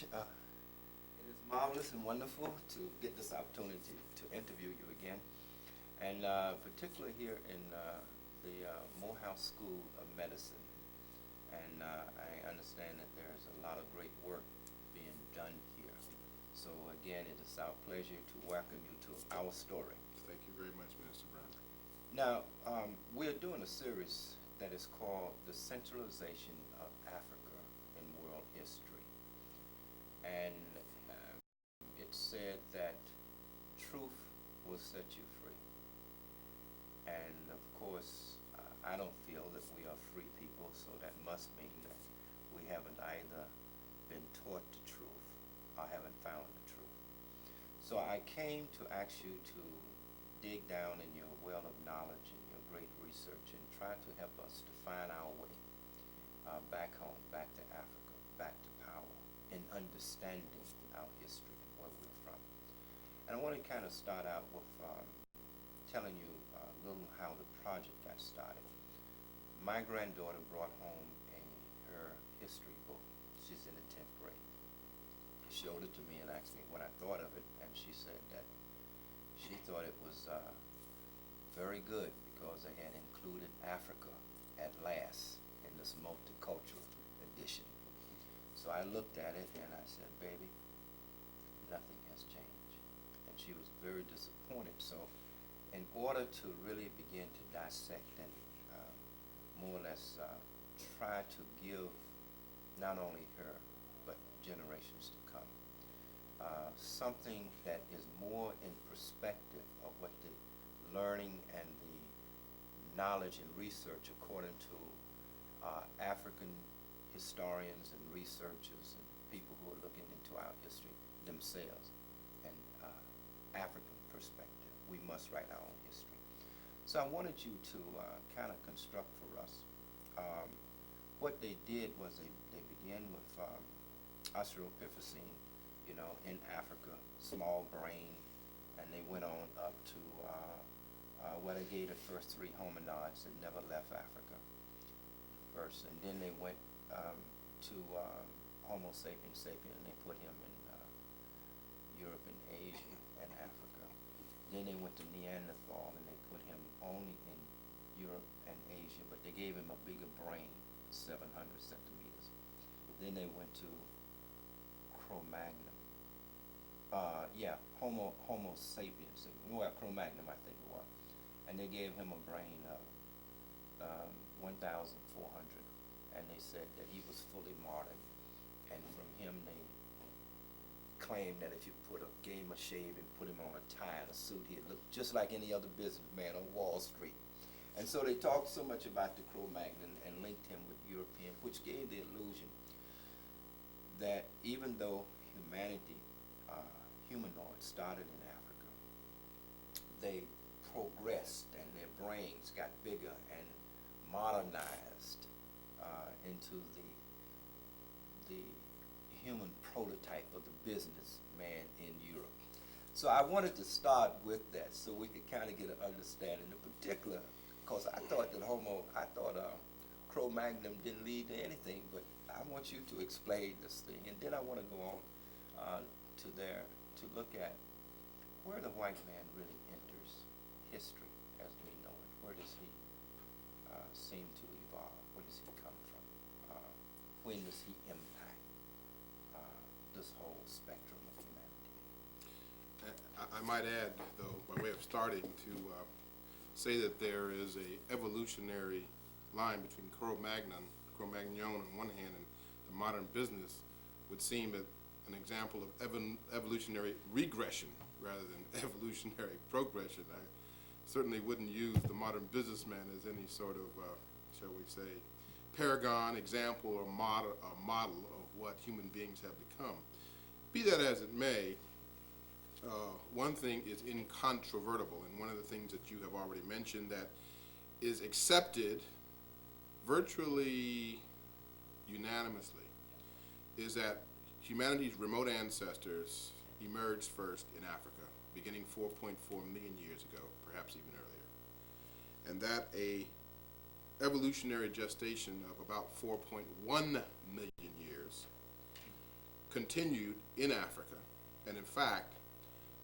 Finch. It is marvelous and wonderful to get this opportunity to interview you again, and particularly here in the Morehouse School of Medicine. And I understand that there's a lot of great work being done here. So again, it is our pleasure to welcome you to our story. Thank you very much, Minister Brown. Now, we're doing a series that is called The Centralization of Africa in World History. And it said that truth will set you free. And of course, I don't feel that we are free people, so that must mean that we haven't either been taught the truth or haven't found the truth. So I came to ask you to dig down in your well of knowledge and your great research and try to help us to find our way back home, back to Africa, back to power, in understanding our history and where we're from. And I want to kind of start out with telling you a little how the project got started. My granddaughter brought home her history book. She's in the 10th grade. Showed it to me and asked me what I thought of it, and she said that she thought it was very good because they had included Africa at last in this multicultural edition. So I looked at it and I said, baby, nothing has changed. And she was very disappointed. So in order to really begin to dissect and more or less try to give not only her, but generations to come, something that is more in perspective of what the learning and the knowledge and research according to African historians and researchers and people who are looking into our history themselves and African perspective. We must write our own history. So I wanted you to kind of construct for us. What they did was they began with Australopithecine, in Africa, small brain, and they went on up to where they gave the first three hominids that never left Africa first, and then they went to Homo sapiens sapiens, and they put him in Europe and Asia and Africa. Then they went to Neanderthal, and they put him only in Europe and Asia, but they gave him a bigger brain, 700 centimeters. Then they went to Cro-Magnon. Homo sapiens. Well, Cro-Magnon, I think it was. And they gave him a brain of 1,400, and they said that he was fully modern. And from him, they claimed that if you gave him a shave and put him on a tie and a suit, he'd look just like any other businessman on Wall Street. And so they talked so much about the Cro-Magnon and linked him with European, which gave the illusion that even though humanity, humanoids, started in Africa, they progressed and their brains got bigger and modernized into the human prototype of the businessman in Europe. So I wanted to start with that so we could kind of get an understanding, in particular, because I thought Cro-Magnon didn't lead to anything, but I want you to explain this thing, and then I want to go on to look at where the white man really enters history as we know it. Where does he seem to evolve? Where does he come from? When does he impact this whole spectrum of humanity? I might add, though, by way of starting, to say that there is a evolutionary line between Cro-Magnon on one hand, and the modern business would seem that an example of evolutionary regression rather than evolutionary progression. I certainly wouldn't use the modern businessman as any sort of, shall we say, paragon, example, or model of what human beings have become. Be that as it may, one thing is incontrovertible, and one of the things that you have already mentioned that is accepted virtually unanimously is that humanity's remote ancestors emerged first in Africa, beginning 4.4 million years ago, perhaps even earlier, and that a evolutionary gestation of about 4.1 million years continued in Africa. And in fact,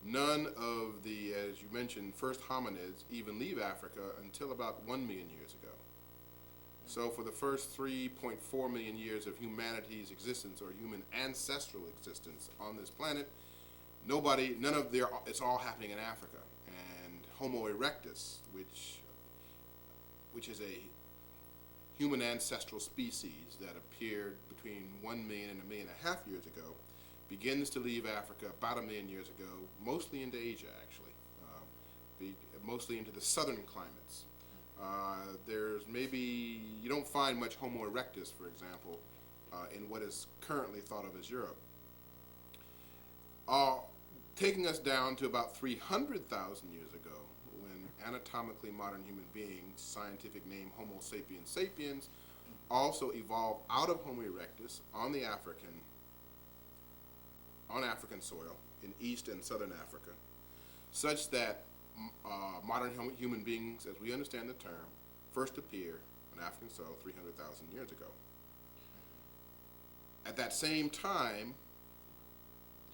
none of the, as you mentioned, first hominids even leave Africa until about 1 million years ago. So for the first 3.4 million years of humanity's existence, or human ancestral existence on this planet, it's all happening in Africa. And Homo erectus, which is a human ancestral species that appeared between 1 million and 1.5 million years ago, begins to leave Africa about 1 million years ago, mostly into Asia, actually, mostly into the southern climates. You don't find much Homo erectus, for example, in what is currently thought of as Europe. Taking us down to about 300,000 years ago, when anatomically modern human beings, scientific name Homo sapiens sapiens, also evolved out of Homo erectus on African soil in East and Southern Africa, such that modern human beings, as we understand the term, first appear on African soil 300,000 years ago. At that same time,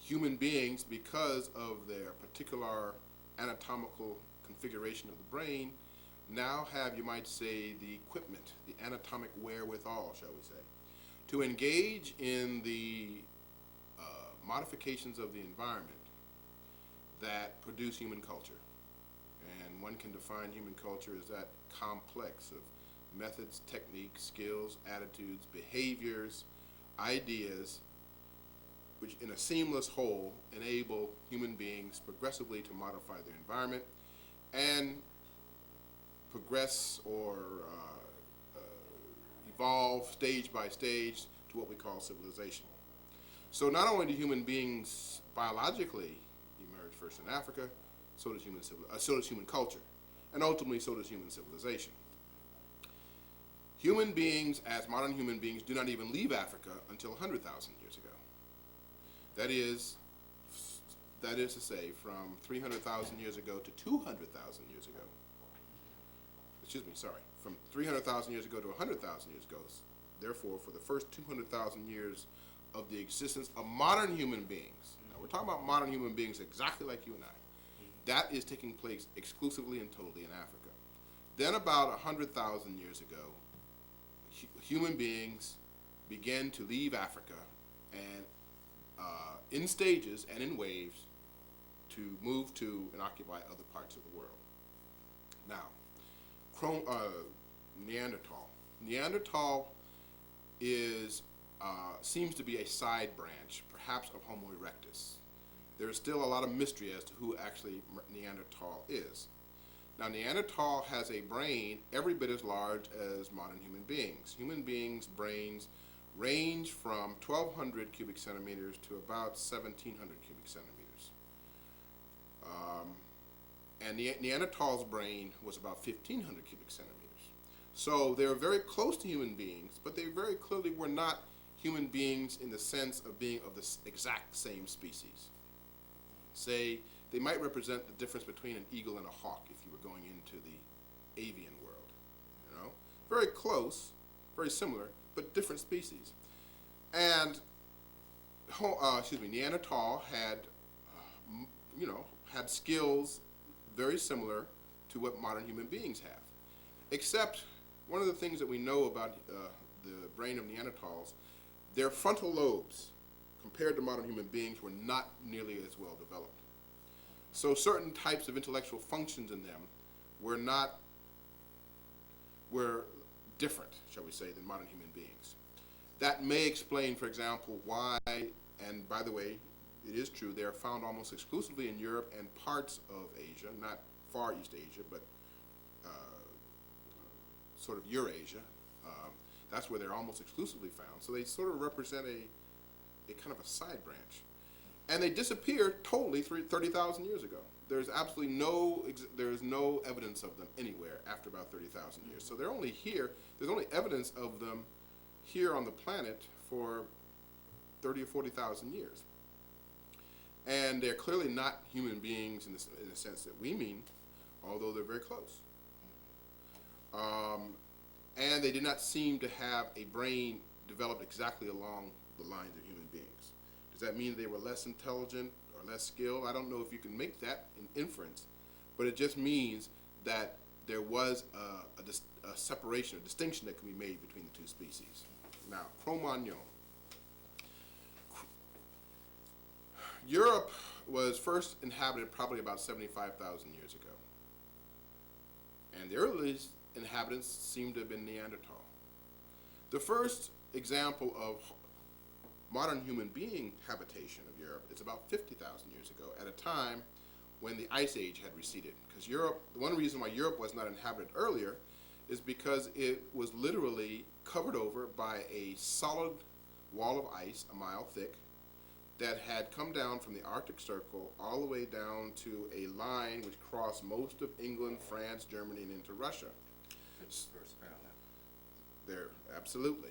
human beings, because of their particular anatomical configuration of the brain, now have, you might say, the equipment, the anatomic wherewithal, shall we say, to engage in the modifications of the environment that produce human culture. And one can define human culture as that complex of methods, techniques, skills, attitudes, behaviors, ideas, which in a seamless whole enable human beings progressively to modify their environment and progress or evolve stage by stage to what we call civilization. So not only do human beings biologically emerge first in Africa, so does human culture, and ultimately so does human civilization. Human beings, as modern human beings, do not even leave Africa until 100,000 years ago. That is to say, from 300,000 years ago to 200,000 years ago. From 300,000 years ago to 100,000 years ago. Therefore, for the first 200,000 years of the existence of modern human beings, now we're talking about modern human beings exactly like you and I, that is taking place exclusively and totally in Africa. Then about 100,000 years ago, human beings began to leave Africa and in stages and in waves to move to and occupy other parts of the world. Now, Neanderthal. Neanderthal seems to be a side branch, perhaps, of Homo erectus. There is still a lot of mystery as to who actually Neanderthal is. Now, Neanderthal has a brain every bit as large as modern human beings. Human beings' brains range from 1,200 cubic centimeters to about 1,700 cubic centimeters. And Neanderthal's brain was about 1,500 cubic centimeters. So they were very close to human beings, but they very clearly were not human beings in the sense of being of the exact same species. Say, they might represent the difference between an eagle and a hawk if you were going into the avian world. You know, very close, very similar, but different species. And Neanderthal had, had skills very similar to what modern human beings have, except one of the things that we know about the brain of Neanderthals, their frontal lobes, compared to modern human beings, were not nearly as well developed. So certain types of intellectual functions in them were different, shall we say, than modern human beings. That may explain, for example, why, and by the way, it is true, they are found almost exclusively in Europe and parts of Asia, not Far East Asia, but sort of Eurasia. That's where they're almost exclusively found. So they sort of represent a kind of a side branch. And they disappeared totally 30,000 years ago. There's absolutely no evidence of them anywhere after about 30,000 years. So they're only here, there's only evidence of them here on the planet for 30 or 40,000 years. And they're clearly not human beings in the sense that we mean, although they're very close. And they did not seem to have a brain developed exactly along the lines of human beings. Does that mean they were less intelligent or less skilled? I don't know if you can make that an inference, but it just means that there was a separation, a distinction that can be made between the two species. Now, Cro-Magnon. Europe was first inhabited probably about 75,000 years ago. And the earliest inhabitants seem to have been Neanderthal. The first example of modern human being habitation of Europe is about 50,000 years ago, at a time when the Ice Age had receded. Because Europe, one reason why Europe was not inhabited earlier is because it was literally covered over by a solid wall of ice, a mile thick, that had come down from the Arctic Circle all the way down to a line which crossed most of England, France, Germany, and into Russia. First parallel. There, absolutely.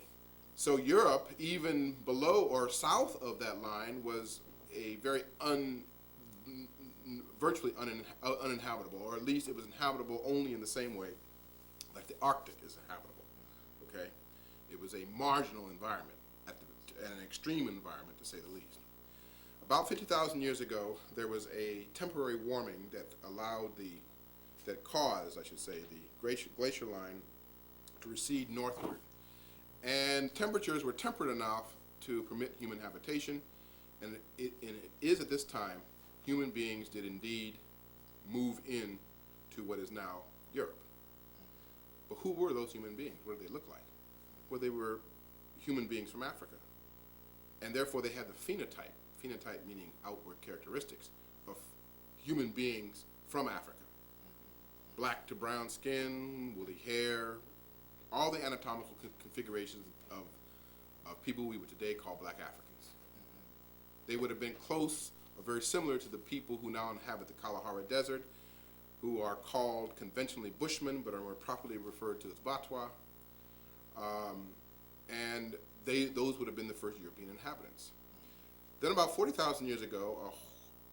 So Europe, even below or south of that line, was a very virtually uninhabitable, or at least it was inhabitable only in the same way like the Arctic is inhabitable. Okay, it was a marginal environment, an extreme environment to say the least. About 50,000 years ago, there was a temporary warming that caused, I should say, the glacier line to recede northward. And temperatures were temperate enough to permit human habitation, and it is at this time human beings did indeed move in to what is now Europe. But who were those human beings? What did they look like? Well, they were human beings from Africa, and therefore they had the phenotype meaning outward characteristics of human beings from Africa. Black to brown skin, woolly hair, all the anatomical configurations of people we would today call black Africans. They would have been close or very similar to the people who now inhabit the Kalahari Desert, who are called conventionally Bushmen, but are more properly referred to as Batwa. And those would have been the first European inhabitants. Then about 40,000 years ago,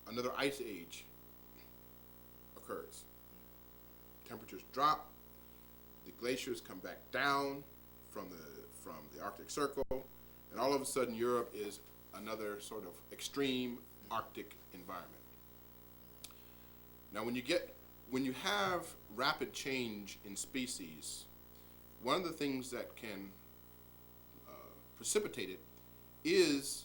another ice age occurs. Temperatures drop, the glaciers come back down from the Arctic Circle, and all of a sudden Europe is another sort of extreme Arctic environment. Now when you have rapid change in species, one of the things that can precipitate it is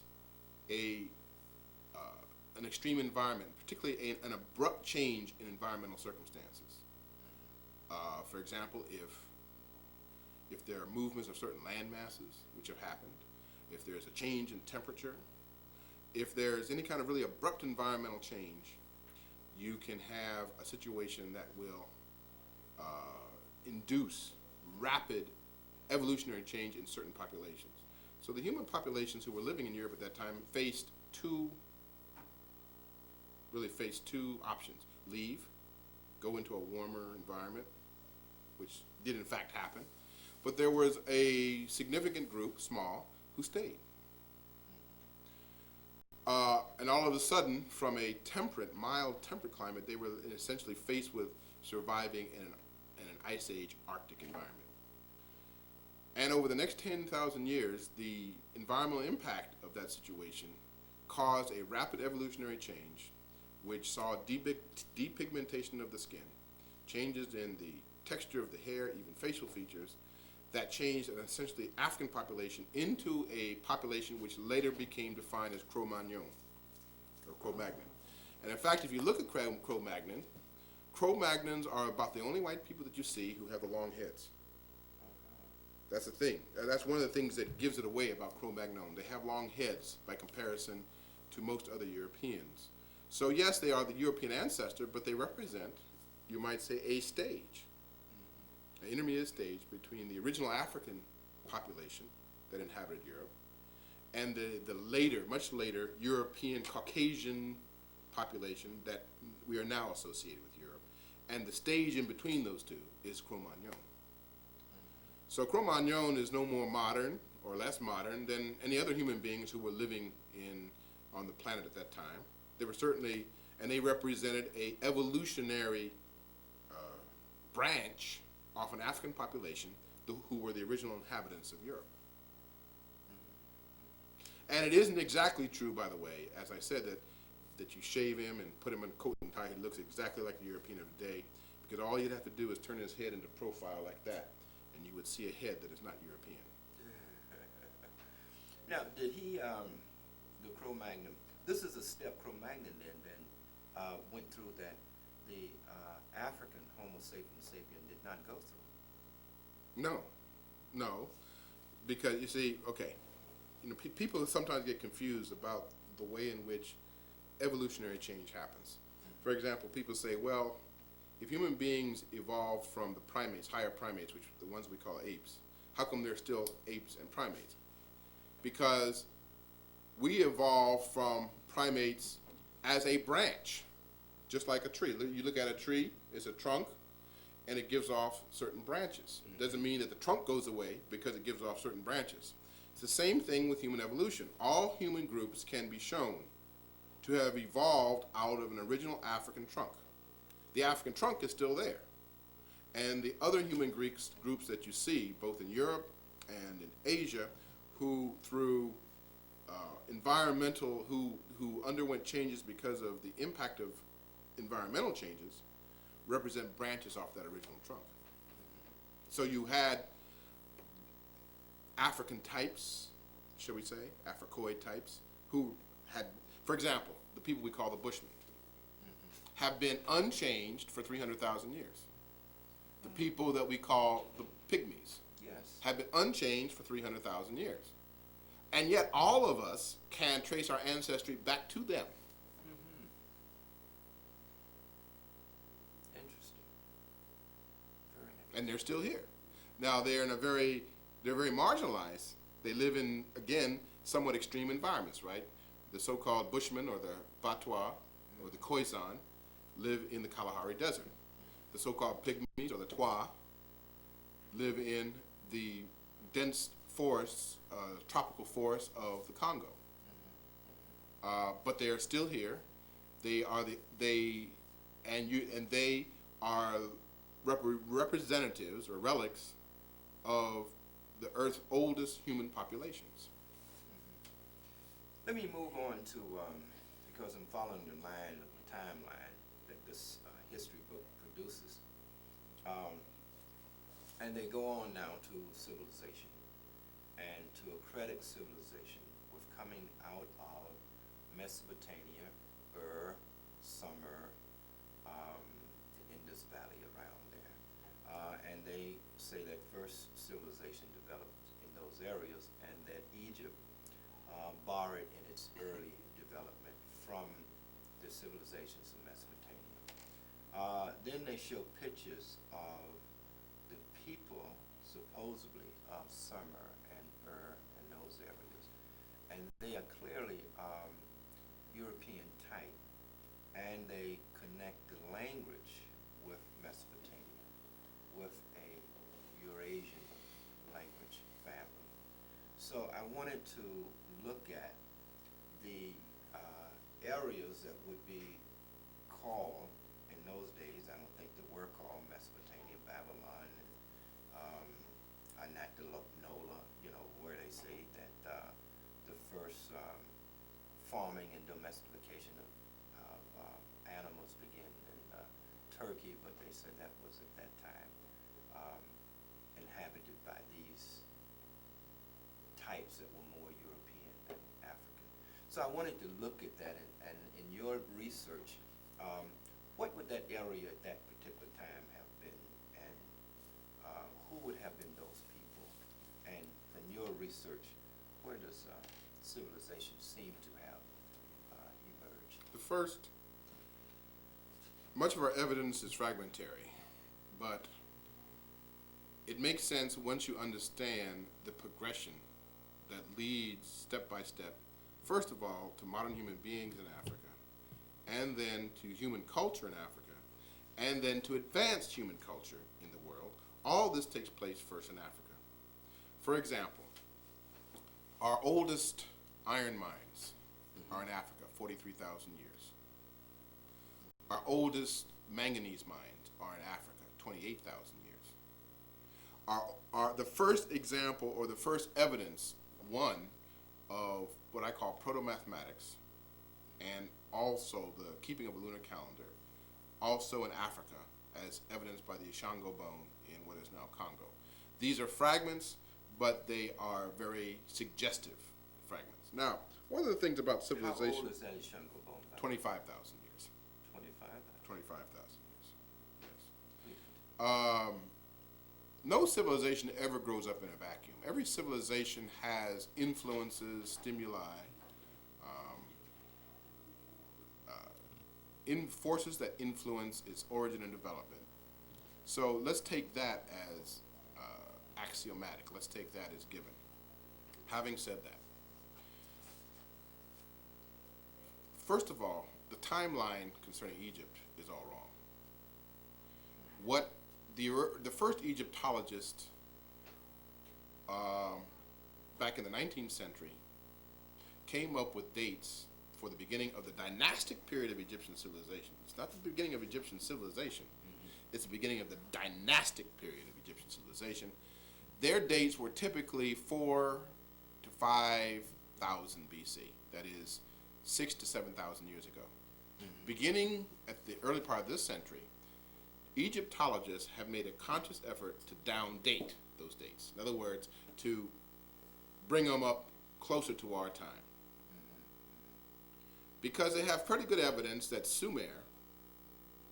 an extreme environment, particularly an abrupt change in environmental circumstances. For example, if there are movements of certain land masses, which have happened, if there's a change in temperature, if there's any kind of really abrupt environmental change, you can have a situation that will induce rapid evolutionary change in certain populations. So the human populations who were living in Europe at that time faced two options. Leave, go into a warmer environment, which did in fact happen. But there was a significant group, small, who stayed. And all of a sudden, from a mild temperate climate, they were essentially faced with surviving in an ice age Arctic environment. And over the next 10,000 years, the environmental impact of that situation caused a rapid evolutionary change, which saw depigmentation of the skin, changes in the texture of the hair, even facial features, that changed an essentially African population into a population which later became defined as Cro-Magnon, or Cro-Magnon. And in fact, if you look at Cro-Magnon, Cro-Magnons are about the only white people that you see who have the long heads. That's the thing. That's one of the things that gives it away about Cro-Magnon. They have long heads by comparison to most other Europeans. So yes, they are the European ancestor, but they represent, you might say, a stage, an intermediate stage between the original African population that inhabited Europe and the later, much later, European Caucasian population that we are now associated with Europe. And the stage in between those two is Cro-Magnon. So Cro-Magnon is no more modern or less modern than any other human beings who were living on the planet at that time. They were certainly, and they represented a evolutionary branch of an African population who were the original inhabitants of Europe. And it isn't exactly true, by the way, as I said, that you shave him and put him in a coat and tie, he looks exactly like the European of the day, because all you'd have to do is turn his head into profile like that, and you would see a head that is not European. Now, did he, the Cro-Magnon, this is a step Cro-Magnon then went through that the African Homo sapiens sapien did not go through? No, because you see, okay, people sometimes get confused about the way in which evolutionary change happens. For example, people say, well, if human beings evolved from the primates, higher primates, which are the ones we call apes, how come they're still apes and primates? Because we evolved from primates as a branch, just like a tree. You look at a tree, it's a trunk, and it gives off certain branches. Doesn't mean that the trunk goes away because it gives off certain branches. It's the same thing with human evolution. All human groups can be shown to have evolved out of an original African trunk. The African trunk is still there. And the other human groups that you see, both in Europe and in Asia, who through who underwent changes because of the impact of environmental changes, represent branches off that original trunk. So you had African types, shall we say, Africoid types, who had, for example, the people we call the Bushmen, have been unchanged for 300,000 years. The people that we call the Pygmies have been unchanged for 300,000 years. And yet all of us can trace our ancestry back to them. Interesting. Very interesting. And they're still here. Now they're very marginalized. They live in, again, somewhat extreme environments, right? The so-called Bushmen or the Batwa or the Khoisan live in the Kalahari Desert. The so-called Pygmies or the Twa live in the dense forests, tropical forests of the Congo. But they are still here. They are representatives or relics of the Earth's oldest human populations. Let me move on to, because I'm following the timeline that this history book produces. And they go on now to civilization, and to accredit civilization with coming out of Mesopotamia, Sumer, the Indus Valley around there. And they say that first civilization developed in those areas, and that Egypt borrowed in its early development from the civilizations of Mesopotamia. Then they show pictures of the people, supposedly, of Sumer and and those areas. And they are clearly European type, and they connect the language with Mesopotamia, with a Eurasian language family. So I wanted to look at the areas that would be called, in those days, I don't think they were called Mesopotamia, Babylon, Anakdalonola, where they say that the first farming and domestication of animals began in Turkey, but they said that was at that time inhabited by these types that were more European than African. So I wanted to look at that, and in your research, what would that area at that particular time have been, and who would have been those people? And from your research, where does civilization seem to have emerged? Much of our evidence is fragmentary, but it makes sense once you understand the progression that leads step by step, first of all, to modern human beings in Africa, and then to human culture in Africa, and then to advanced human culture in the world. All this takes place first in Africa. For example, our oldest iron mines are in Africa, 43,000 years. Our oldest manganese mines are in Africa, 28,000 years. The first example or the first evidence, one, of what I call proto-mathematics, and also the keeping of a lunar calendar, also in Africa, as evidenced by the Ishango bone in what is now Congo. These are fragments, but they are very suggestive fragments. Now, one of the things about civilization... How old is that Ishango bone? 25,000 years. 25,000? 25,000 years, yes. No civilization ever grows up in a vacuum. Every civilization has influences, stimuli, forces that influence its origin and development. So let's take that as axiomatic. Let's take that as given. Having said that, first of all, the timeline concerning Egypt is all wrong. What the first Egyptologist back in the 19th century came up with dates for the beginning of the dynastic period of Egyptian civilization. It's not the beginning of Egyptian civilization. It's the beginning of the dynastic period of Egyptian civilization. Their dates were typically 4 to 5,000 BC. That is 6 to 7,000 years ago. Beginning at the early part of this century, Egyptologists have made a conscious effort to down-date those dates. In other words, to bring them up closer to our time. Because they have pretty good evidence that Sumer,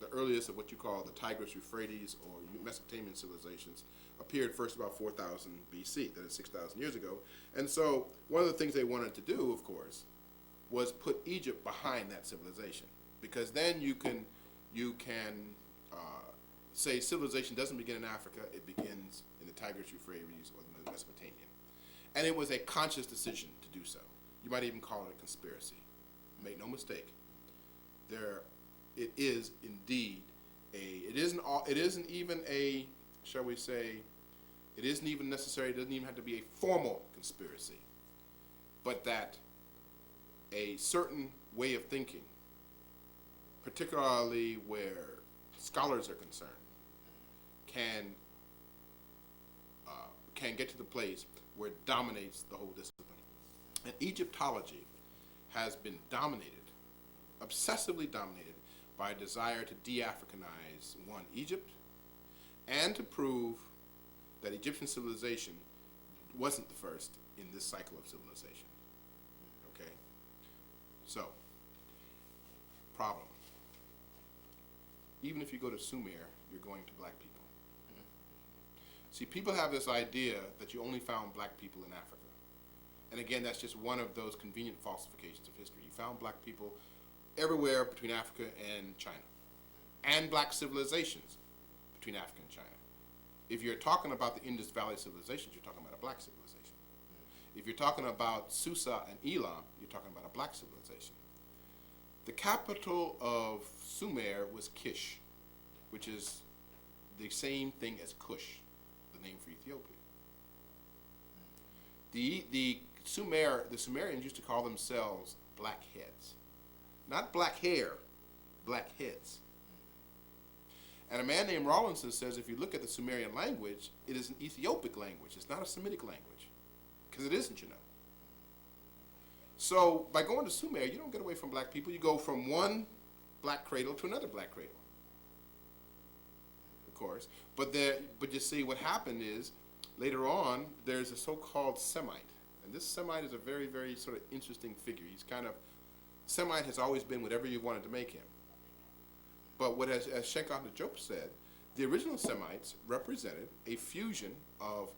the earliest of what you call the Tigris, Euphrates, or Mesopotamian civilizations, appeared first about 4,000 BC, that is 6,000 years ago. And so one of the things they wanted to do, of course, was put Egypt behind that civilization. Because then you can say civilization doesn't begin in Africa, it begins in the Tigris, Euphrates, or the Mesopotamian. And it was a conscious decision to do so. You might even call it a conspiracy. Make no mistake. It is indeed it isn't even a, shall we say, it isn't even necessary, it doesn't even have to be a formal conspiracy, but that a certain way of thinking, particularly where scholars are concerned, can get to the place where it dominates the whole discipline. And Egyptology has been dominated, obsessively dominated, by a desire to de-Africanize, one, Egypt, and to prove that Egyptian civilization wasn't the first in this cycle of civilization. Okay? So, problem. Even if you go to Sumer, you're going to black people. See, people have this idea that you only found black people in Africa. And again, that's just one of those convenient falsifications of history. You found black people everywhere between Africa and China, and black civilizations between Africa and China. If you're talking about the Indus Valley civilizations, you're talking about a black civilization. If you're talking about Susa and Elam, you're talking about a black civilization. The capital of Sumer was Kish, which is the same thing as Kush, the name for Ethiopia. The Sumerians used to call themselves blackheads. Not black hair, blackheads. And a man named Rawlinson says if you look at the Sumerian language, it is an Ethiopic language. It's not a Semitic language, because it isn't, you know. So by going to Sumer, you don't get away from black people. You go from one black cradle to another black cradle, of course. But you see, what happened is, later on, there's a so-called Semite. And this Semite is a very, very sort of interesting figure. He's kind of, Semite has always been whatever you wanted to make him. But what, as Dr.Charles said, the original Semites represented a fusion of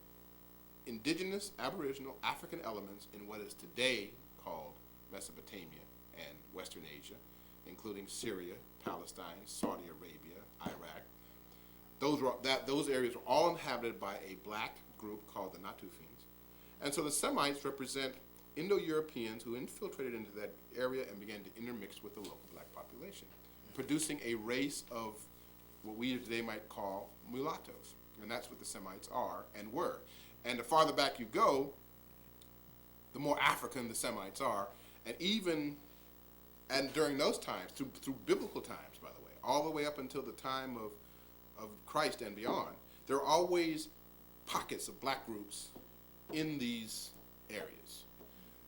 indigenous, aboriginal African elements in what is today called Mesopotamia and Western Asia, including Syria, Palestine, Saudi Arabia, Iraq. Those areas were all inhabited by a black group called the Natufins. And so the Semites represent Indo-Europeans who infiltrated into that area and began to intermix with the local black population, producing a race of what we today might call mulattoes. And that's what the Semites are and were. And the farther back you go, the more African the Semites are. And during those times, through biblical times, by the way, all the way up until the time of Christ and beyond, there are always pockets of black groups in these areas.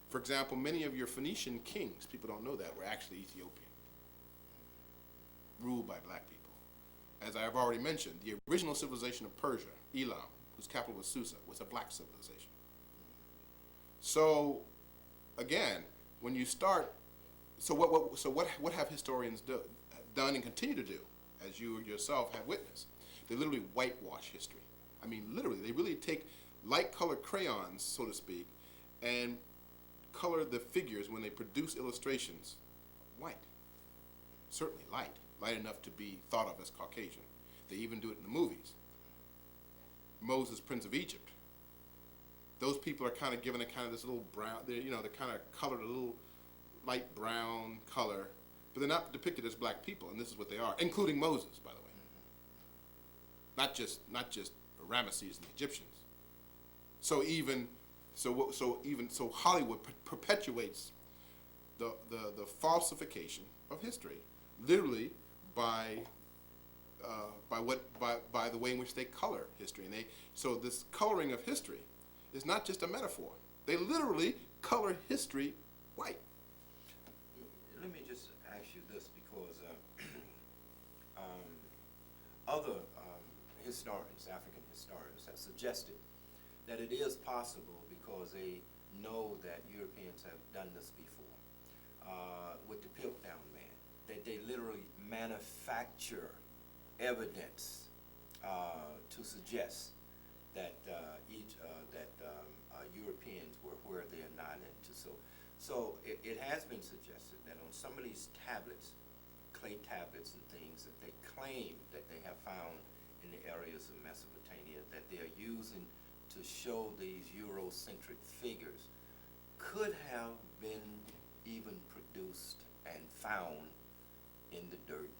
For example, many of your Phoenician kings, people don't know that, were actually Ethiopian, ruled by black people. As I have already mentioned, the original civilization of Persia, Elam, whose capital was Susa, was a black civilization. So, again, when you start, what have historians done and continue to do, as you yourself have witnessed? They literally whitewash history. I mean, literally, they really take light-colored crayons, so to speak, and color the figures when they produce illustrations white. Certainly light enough to be thought of as Caucasian. They even do it in the movies. Moses, Prince of Egypt. Those people are kind of given a kind of this little brown, they're kind of colored a little light brown color, but they're not depicted as black people, and this is what they are, including Moses, by the way. Not just Ramesses and the Egyptians. So Hollywood perpetuates the falsification of history, literally by the way in which they color history, and so this coloring of history is not just a metaphor. They literally color history white. Let me just ask you this, because other historians, African historians, have suggested that it is possible, because they know that Europeans have done this before with the Piltdown Man, that they literally manufacture evidence to suggest that Europeans were where they are not into. So it has been suggested that on some of these tablets, clay tablets and things that they claim that they have found in the areas of Mesopotamia, that they are using to show these Eurocentric figures, could have been even produced and found in the dirt.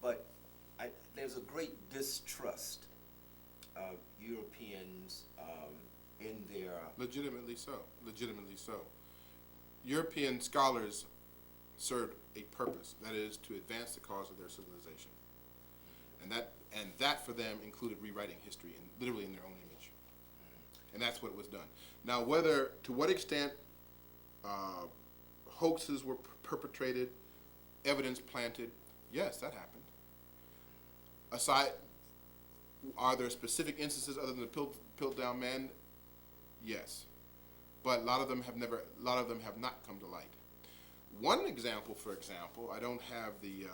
But there's a great distrust of Europeans in their... Legitimately so. European scholars served a purpose, that is, to advance the cause of their civilization. And that for them included rewriting history, literally in their own image. And that's what was done. Now, to what extent hoaxes were perpetrated, evidence planted, yes, that happened. Are there specific instances other than the Piltdown Man? Yes. But a lot of them have not come to light. One example, for example, I don't have the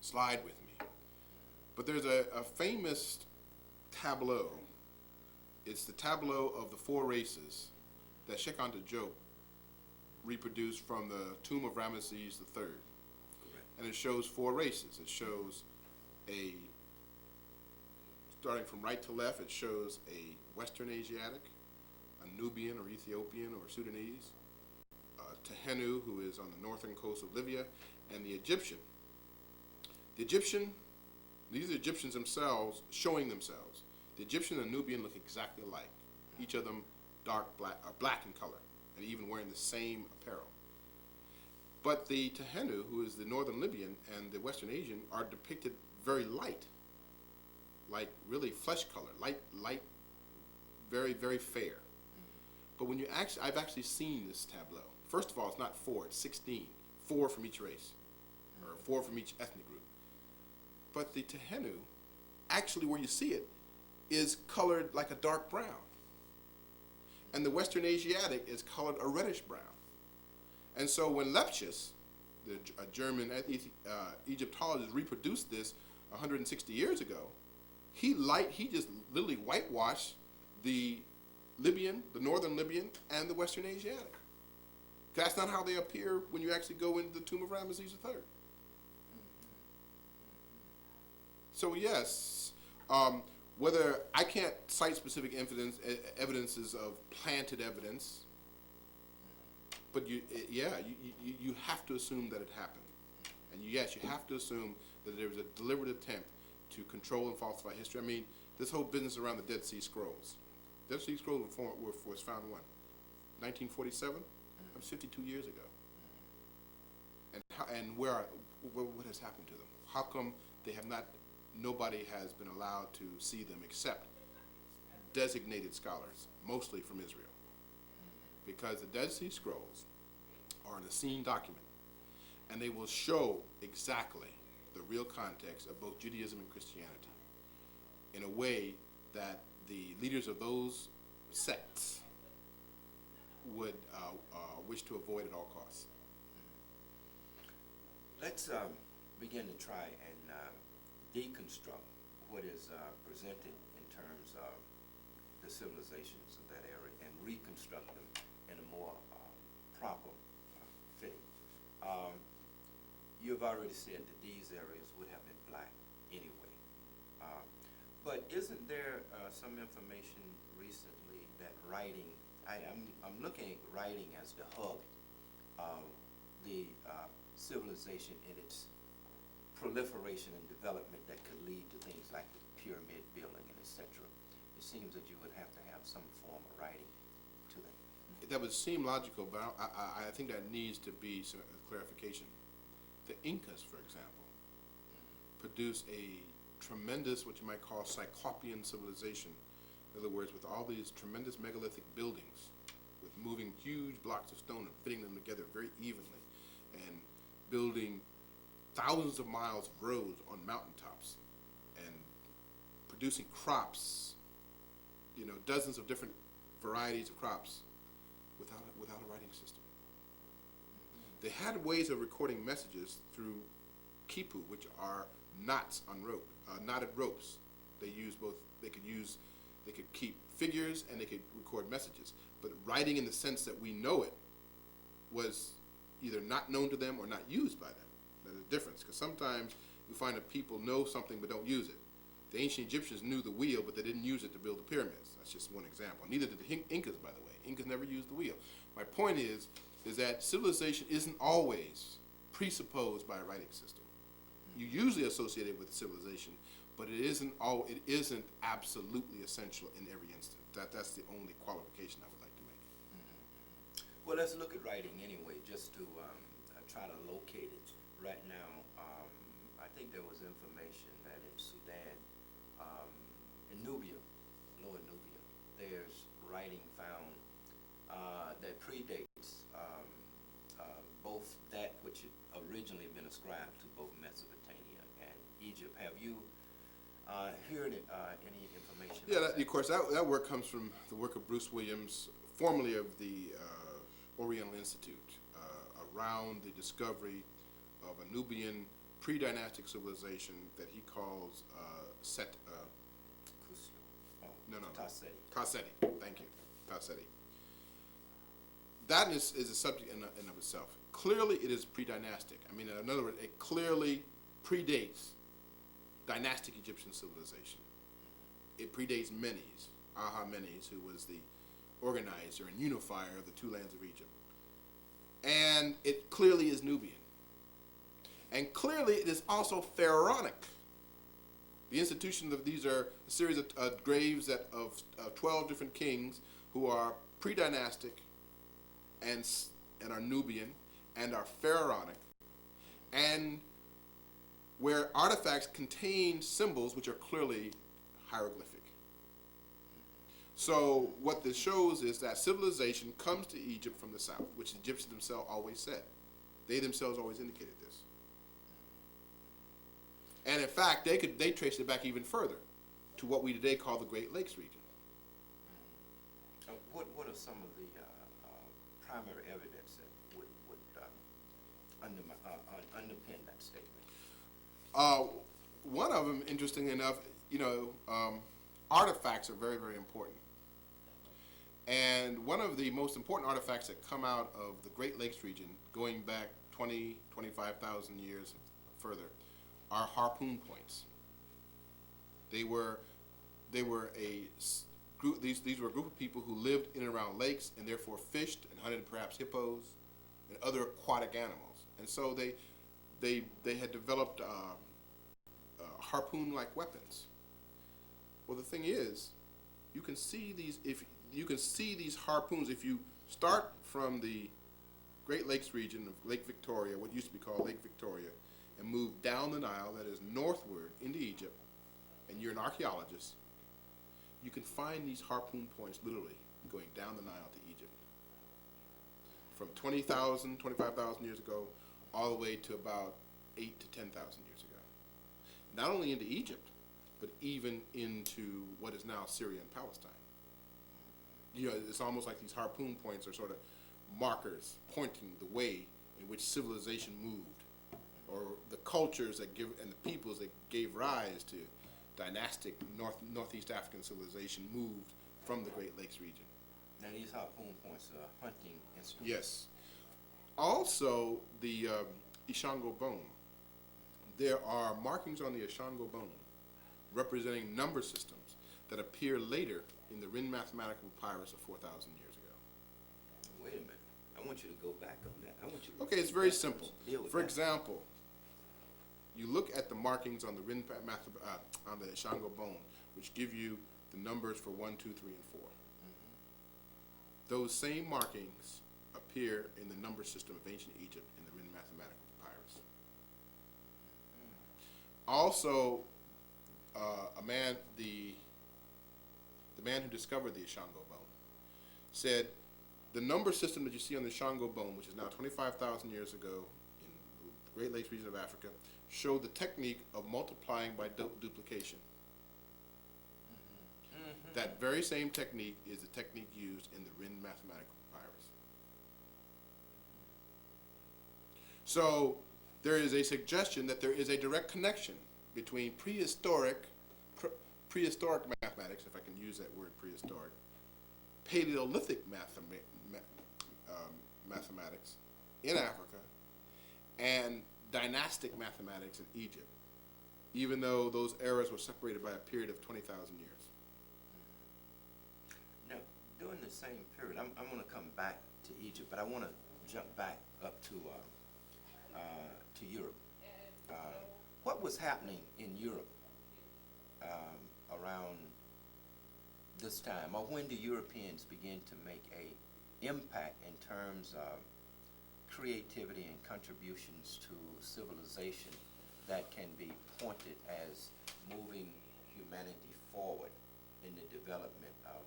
slide with me, but there's a famous tableau. It's the tableau of the four races that Sheikh Anta Diop reproduced from the tomb of Ramesses III. Correct. And it shows four races. It shows starting from right to left, it shows a Western Asiatic, a Nubian or Ethiopian or Sudanese, Tehenu, who is on the northern coast of Libya, and the Egyptian. These are Egyptians themselves showing themselves. The Egyptian and Nubian look exactly alike. Each of them black in color, and even wearing the same apparel. But the Tehenu, who is the northern Libyan, and the Western Asian are depicted very light, like really flesh color, light, very, very fair. But when I've actually seen this tableau. First of all, it's not 4, it's 16. 4 from each race, or 4 from each ethnic group. But the Tehenu, actually where you see it, is colored like a dark brown. And the Western Asiatic is colored a reddish brown. And so when Lepsius, a German Egyptologist, reproduced this 160 years ago, he just literally whitewashed the Libyan, the northern Libyan, and the Western Asiatic. That's not how they appear when you actually go into the tomb of Ramesses III. So yes, whether I can't cite specific evidences of planted evidence, but you have to assume that it happened, and yes, you have to assume that there was a deliberate attempt to control and falsify history. I mean, this whole business around the Dead Sea Scrolls. Dead Sea Scrolls was found when? 1947. That was 52 years ago. And what has happened to them? How come they have not? Nobody has been allowed to see them except designated scholars, mostly from Israel. because the Dead Sea Scrolls are an Essene document, and they will show exactly the real context of both Judaism and Christianity in a way that the leaders of those sects would wish to avoid at all costs. Let's begin to try and deconstruct what is presented in terms of the civilizations of that area and reconstruct them in a more proper fitting. You've already said that these areas would have been black anyway. But isn't there some information recently that writing, I'm looking at writing as the hub of the civilization in its proliferation and development that could lead to things like the pyramid building and etc. It seems that you would have to have some form of writing to that. That would seem logical, but I think that needs to be some clarification. The Incas, for example, produced a tremendous, what you might call cyclopean civilization. In other words, with all these tremendous megalithic buildings, with moving huge blocks of stone and fitting them together very evenly, and building thousands of miles of roads on mountaintops, and producing crops, dozens of different varieties of crops, without a writing system. They had ways of recording messages through quipu, which are knots on rope, knotted ropes. They use both. They could keep figures and they could record messages. But writing in the sense that we know it was either not known to them or not used by them. There's a difference, because sometimes you find that people know something but don't use it. The ancient Egyptians knew the wheel, but they didn't use it to build the pyramids. That's just one example. Neither did the Incas, by the way. Incas never used the wheel. My point is that civilization isn't always presupposed by a writing system. You usually associate it with civilization, but it isn't absolutely essential in every instant. That's the only qualification I would like to make. Mm-hmm. Well, let's look at writing anyway, just to try to locate it. Right now, I think there was information that in Sudan, in Nubia, Lower Nubia, there's writing found that predates both that which had originally been ascribed to both Mesopotamia and Egypt. Have you heard any information? Yeah, of course, that work comes from the work of Bruce Williams, formerly of the Oriental Institute, around the discovery of a Nubian pre-dynastic civilization that he calls Tasseti. Thank you, Tasseti. That is a subject in of itself. Clearly, it is pre-dynastic. I mean, in other words, it clearly predates dynastic Egyptian civilization. It predates Menes, Menes, who was the organizer and unifier of the two lands of Egypt. And it clearly is Nubian. And clearly it is also pharaonic. The institution of these are a series of graves of 12 different kings who are pre-dynastic and are Nubian and are pharaonic, and where artifacts contain symbols which are clearly hieroglyphic. So what this shows is that civilization comes to Egypt from the south, which the Egyptians themselves always said. They themselves always indicated this. And in fact, they traced it back even further to what we today call the Great Lakes region. What are some of the primary evidence that would underpin that statement? One of them, interestingly enough, artifacts are very, very important. And one of the most important artifacts that come out of the Great Lakes region, going back 20, 25,000 years further, are harpoon points. They were a group. These were a group of people who lived in and around lakes and therefore fished and hunted perhaps hippos and other aquatic animals. And so they had developed harpoon-like weapons. Well, the thing is, you can see these harpoons if you start from the Great Lakes region of Lake Victoria, what used to be called Lake Victoria, and move down the Nile, that is northward into Egypt, and you're an archaeologist, you can find these harpoon points literally going down the Nile to Egypt. from 20,000, 25,000 years ago, all the way to about 8 to 10,000 years ago. Not only into Egypt, but even into what is now Syria and Palestine. You know, it's almost like these harpoon points are sort of markers pointing the way in which civilization moved, or the cultures that give and the peoples that gave rise to dynastic Northeast African civilization moved from the Great Lakes region. Now these harpoon points are hunting instruments. Yes. Also, the Ishango bone. There are markings on the Ishango bone representing number systems that appear later in the Rin mathematical papyrus of 4,000 years ago. Wait a minute. I want you to go back on that. I want you to Okay, it's very simple. For example, you look at the markings on the on the Ishango bone, which give you the numbers for 1, 2, 3, and 4. Those same markings appear in the number system of ancient Egypt in the Rin mathematical papyrus. Also, the man who discovered the Ishango bone said the number system that you see on the Ishango bone, which is now 25,000 years ago in the Great Lakes region of Africa, showed the technique of multiplying by duplication. That very same technique is the technique used in the Rin mathematical papyrus. So there is a suggestion that there is a direct connection between prehistoric mathematics, if I can use that word prehistoric, Paleolithic mathematics in Africa, and dynastic mathematics in Egypt, even though those eras were separated by a period of 20,000 years. Now, during the same period, I'm going to come back to Egypt, but I want to jump back up to Europe. What was happening in Europe around this time, or when the Europeans began to make a impact in terms of creativity and contributions to civilization that can be pointed as moving humanity forward in the development of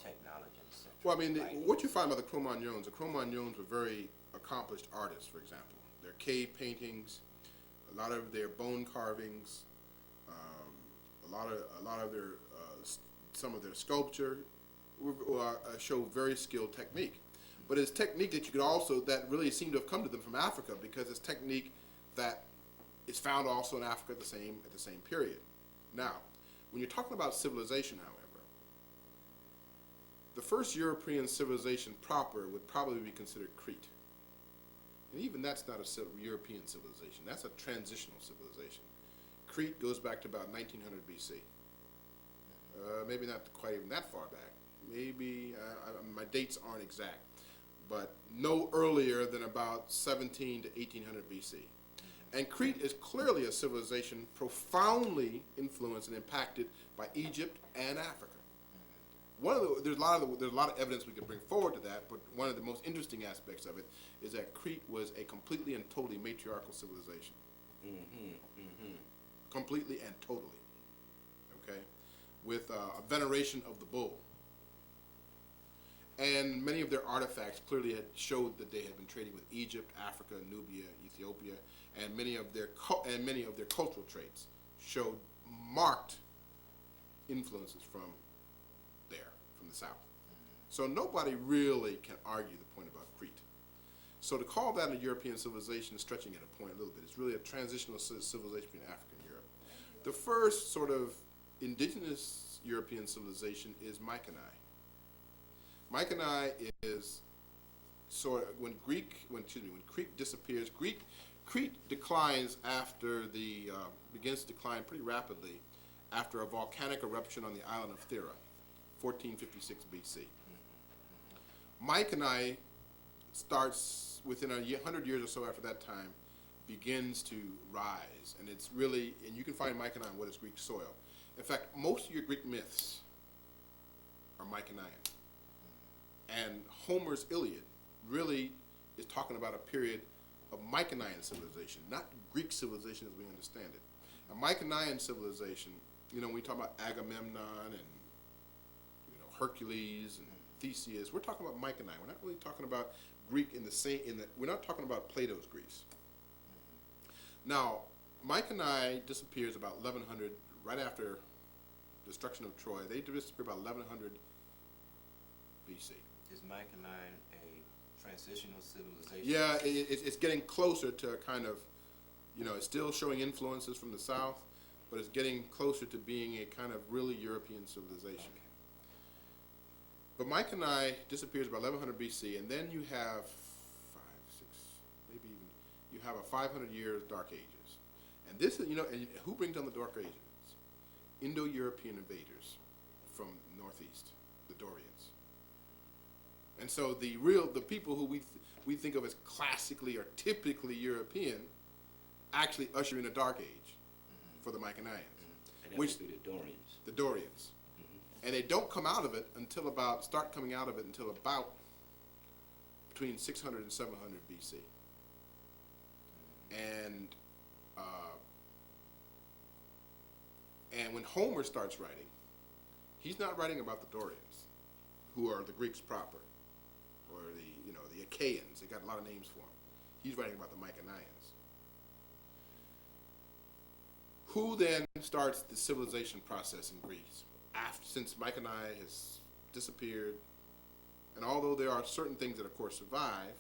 technology and such? Well, I mean, what you find about the Cro-Magnons were very accomplished artists, for example. Their cave paintings, a lot of their bone carvings, a lot of their some of their sculpture show very skilled technique. But it's technique that you could also, that really seemed to have come to them from Africa, because it's technique that is found also in Africa at the same period. Now, when you're talking about civilization, however, the first European civilization proper would probably be considered Crete. And even that's not a European civilization. That's a transitional civilization. Crete goes back to about 1900 BC. Maybe not quite even that far back. Maybe, my dates aren't exact, but no earlier than about 17 to 1800 BC. And Crete is clearly a civilization profoundly influenced and impacted by Egypt and Africa. There's a lot of evidence we could bring forward to that, but one of the most interesting aspects of it is that Crete was a completely and totally matriarchal civilization. Completely and totally. Okay? With a veneration of the bull. And many of their artifacts clearly had showed that they had been trading with Egypt, Africa, Nubia, Ethiopia, and many of their cultural traits showed marked influences from the south. So nobody really can argue the point about Crete. So to call that a European civilization is stretching it a point a little bit. It's really a transitional civilization between Africa and Europe. The first sort of indigenous European civilization is Mycenae. Mycenae is sort of when Crete disappears. Crete declines after begins to decline pretty rapidly after a volcanic eruption on the island of Thera, 1456 BC. Mycenae starts within 100 years or so after that time, begins to rise, and it's really, and you can find Mycenae on what is Greek soil. In fact, most of your Greek myths are Mycenaean. And Homer's Iliad really is talking about a period of Mycenaean civilization, not Greek civilization as we understand it. A Mycenaean civilization, when we talk about Agamemnon and Hercules and Theseus. We're talking about Mycenae. We're not really talking about Greek we're not talking about Plato's Greece. Now, Mycenae disappears about 1100, right after destruction of Troy. They disappear about 1100 BC. Is Mycenae a transitional civilization? Yeah, it's getting closer to kind of, it's still showing influences from the south, but it's getting closer to being a kind of really European civilization. Okay. But Mycenae disappears about 1100 BC, and then you have 5, 6, maybe even, you have a 500 years Dark Ages. And this is, and who brings on the Dark Ages? Indo-European invaders from northeast, the Dorians. And so the people who we think of as classically or typically European actually usher in a Dark Age for the Mycenaeans. And that Which, would be the Dorians. the Dorians. And they don't come out of it start coming out of it until about between 600 and 700 BC. And when Homer starts writing, he's not writing about the Dorians, who are the Greeks proper, or the Achaeans. They got a lot of names for them. He's writing about the Mycenaeans. Who then starts the civilization process in Greece? Since Mycenae has disappeared, and although there are certain things that of course survive,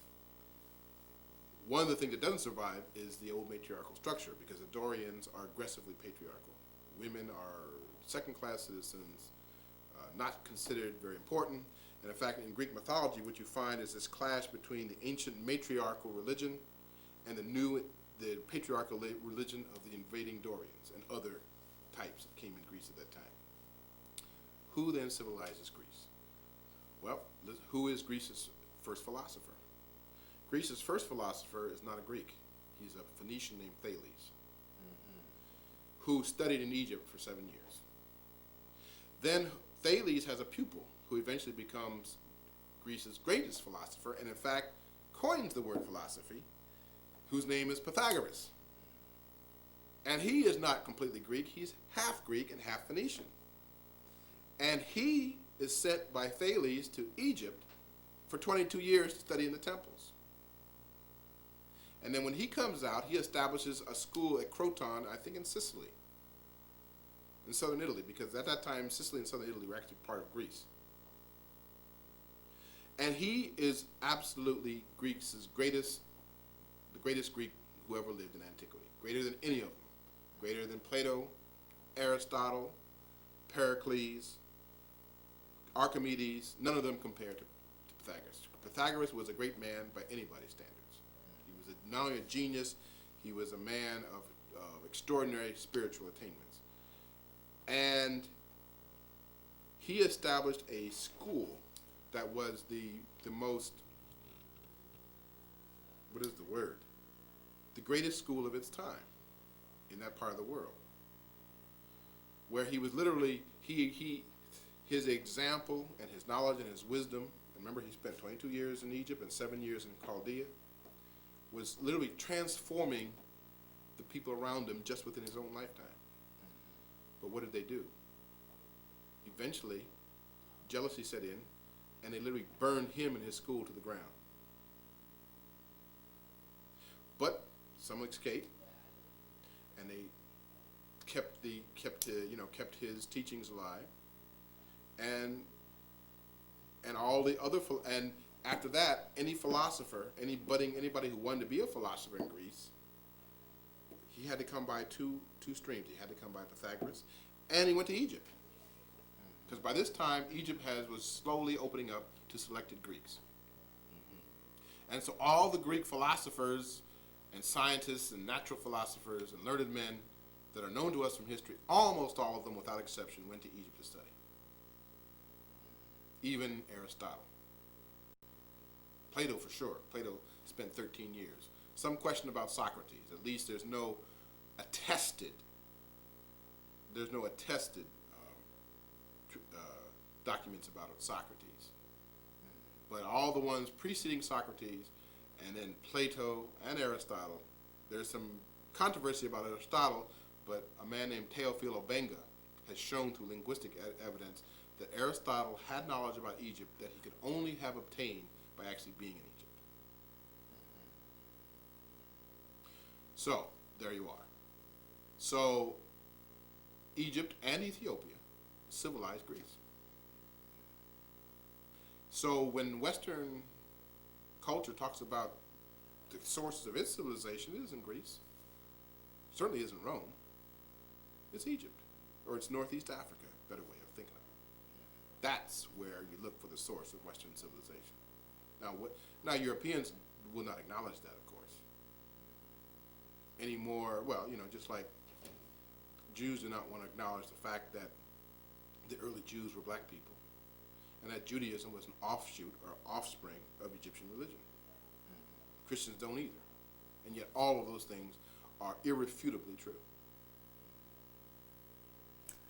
one of the things that doesn't survive is the old matriarchal structure, because the Dorians are aggressively patriarchal. Women are second-class citizens, not considered very important. And in fact, in Greek mythology, what you find is this clash between the ancient matriarchal religion and the patriarchal religion of the invading Dorians and other types that came in Greece at that time. Who then civilizes Greece? Well, who is Greece's first philosopher? Greece's first philosopher is not a Greek. He's a Phoenician named Thales, who studied in Egypt for 7 years. Then Thales has a pupil who eventually becomes Greece's greatest philosopher, and in fact coins the word philosophy, whose name is Pythagoras. And he is not completely Greek. He's half Greek and half Phoenician. And he is sent by Thales to Egypt for 22 years to study in the temples. And then when he comes out, he establishes a school at Croton, I think in Sicily, in southern Italy, because at that time Sicily and southern Italy were actually part of Greece. And he is absolutely the greatest Greek who ever lived in antiquity, greater than any of them, greater than Plato, Aristotle, Pericles, Archimedes. None of them compared to Pythagoras. Pythagoras was a great man by anybody's standards. He was not only a genius, he was a man of extraordinary spiritual attainments. And he established a school that was the most, what is the word? The greatest school of its time in that part of the world, where he was literally, his example and his knowledge and his wisdom, remember he spent 22 years in Egypt and 7 years in Chaldea, was literally transforming the people around him just within his own lifetime. But what did they do? Eventually, jealousy set in, and they literally burned him and his school to the ground. But some escaped, and they kept his teachings alive, and all the other and after that, any philosopher, anybody who wanted to be a philosopher in Greece, he had to come by two streams. He had to come by Pythagoras, and he went to Egypt, because by this time Egypt was slowly opening up to selected Greeks. And so all the Greek philosophers and scientists and natural philosophers and learned men that are known to us from history, almost all of them without exception went to Egypt to study. Even Aristotle. Plato for sure. Plato spent 13 years. Some question about Socrates. At least there's no attested documents about Socrates. But all the ones preceding Socrates, and then Plato and Aristotle, there's some controversy about Aristotle, but a man named Teofilo Benga has shown through linguistic evidence that Aristotle had knowledge about Egypt that he could only have obtained by actually being in Egypt. So, there you are. So, Egypt and Ethiopia civilized Greece. So when Western culture talks about the sources of its civilization, it isn't Greece. Certainly isn't Rome. It's Egypt, or it's Northeast Africa, better way of thinking of it. That's where you look for the source of Western civilization. Now Europeans will not acknowledge that, of course. Anymore, well, just like Jews do not want to acknowledge the fact that the early Jews were black people, and that Judaism was an offshoot or offspring of Egyptian religion. Christians don't either. And yet all of those things are irrefutably true.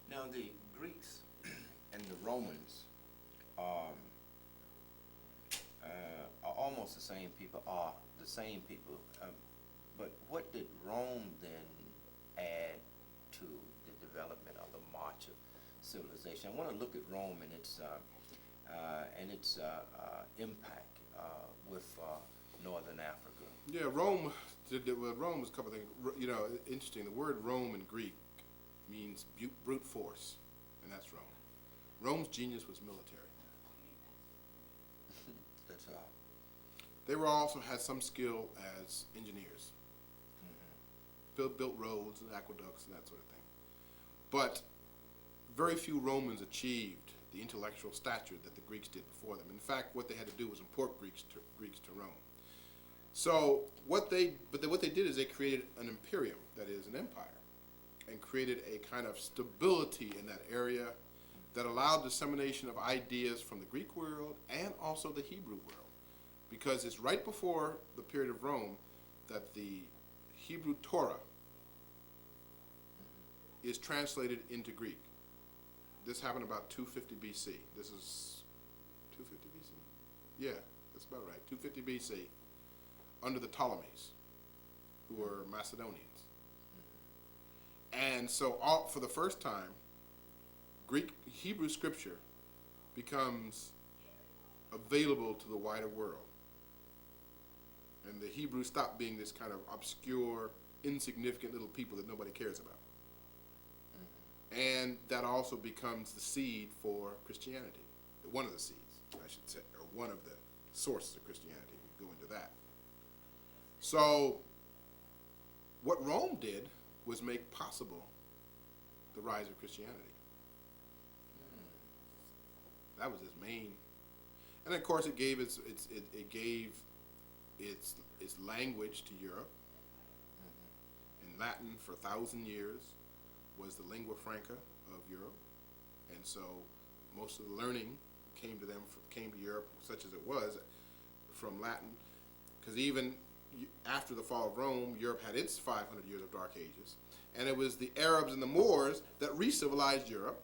Now the Greeks and the Romans are almost the same people, but what did Rome then add to the development of the march of civilization? I want to look at Rome and its impact with northern Africa. Yeah, Rome was a couple of things. Interesting. The word Rome in Greek means brute force, and that's Rome. Rome's genius was military. That's all. They were also had some skill as engineers. Built roads and aqueducts and that sort of thing. But very few Romans achieved the intellectual stature that the Greeks did before them. In fact, what they had to do was import Greeks to Rome. So what they did is they created an imperium, that is an empire, and created a kind of stability in that area that allowed dissemination of ideas from the Greek world and also the Hebrew world. Because it's right before the period of Rome that the Hebrew Torah is translated into Greek. This happened about 250 BC. This is 250 BC? Yeah, that's about right. 250 BC, under the Ptolemies, who were Macedonians. And so for the first time, Hebrew scripture becomes available to the wider world. And the Hebrews stop being this kind of obscure, insignificant little people that nobody cares about. And that also becomes the seed for Christianity. One of the seeds, I should say, or one of the sources of Christianity. We go into that. So what Rome did was make possible the rise of Christianity. That was its main. And of course it gave its language to Europe. In Latin for 1,000 years was the lingua franca of Europe, and so most of the learning came to Europe, such as it was, from Latin, because even after the fall of Rome, Europe had its 500 years of dark ages, and it was the Arabs and the Moors that re-civilized Europe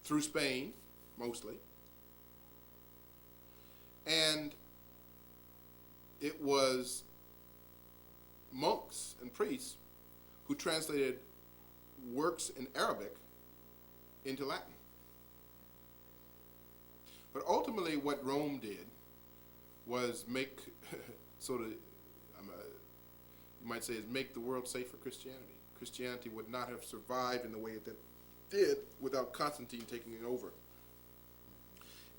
through Spain, mostly, and it was monks and priests who translated works in Arabic into Latin. But ultimately what Rome did was make, you might say, is make the world safe for Christianity. Christianity would not have survived in the way that it did without Constantine taking it over.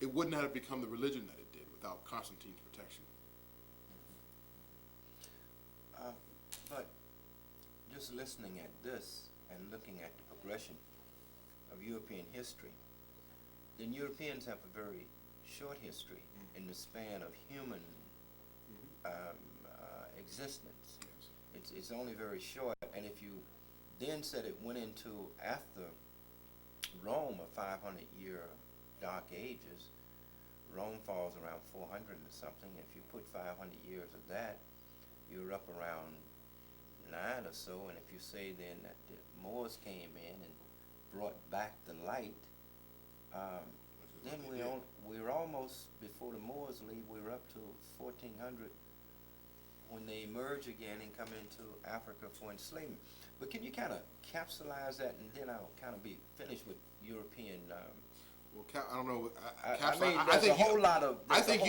It would not have become the religion that it did without Constantine's protection. But just listening at this and looking at the progression of European history, then Europeans have a very short history in the span of human existence. Yes. It's only very short, and if you then said it went into, after Rome, a 500-year dark ages, Rome falls around 400 or something. If you put 500 years of that, you're up around 9 or so, and if you say then that the Moors came in and brought back the light, then we're almost, before the Moors leave, we're up to 1400 when they emerge again and come into Africa for enslavement. But can you kind of capsulize that, and then I'll kind of be finished with European. Well, I don't know. I mean, there's a whole lot of. I think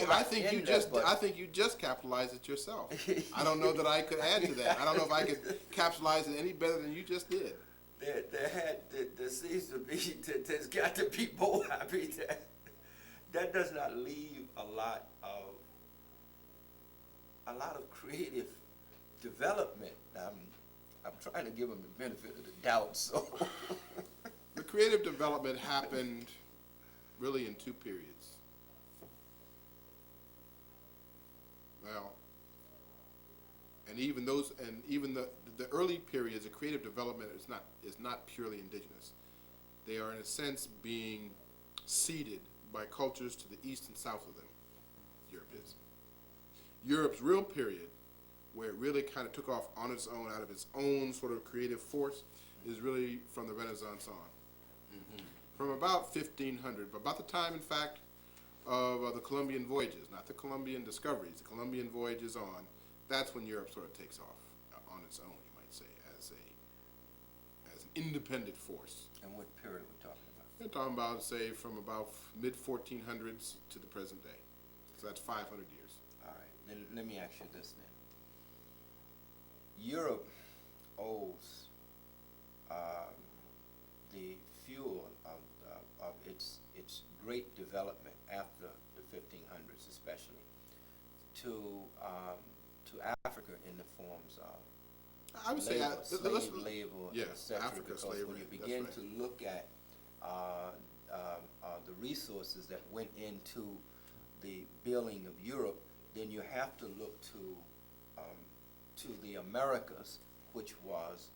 you just capitalized it yourself. I don't know that I could add to that. I don't know if I could capsulize it any better than you just did. There seems to be, there's got to be more. I mean, that does not leave a lot of creative development. I'm trying to give them the benefit of the doubt. So the creative development happened really in two periods. Well, and even the early periods of creative development is not purely indigenous. They are in a sense being seeded by cultures to the east and south of them. Europe is. Europe's real period, where it really kind of took off on its own, out of its own sort of creative force, is really from the Renaissance on. Mm-hmm. From about 1500, about the time, in fact, of the Columbian voyages, not the Columbian discoveries, the Columbian voyages on, that's when Europe sort of takes off on its own, you might say, as an independent force. And what period are we talking about? We're talking about, say, from about mid-1400s to the present day. So that's 500 years. All right. Then let me ask you this then. Europe owes the fuel of its great development after the 1500s, especially, to Africa in the forms of I would say slave labor, yeah, etc. Africa Because slavery, when you begin right. to look at the resources that went into the building of Europe, then you have to look to the Americas, which was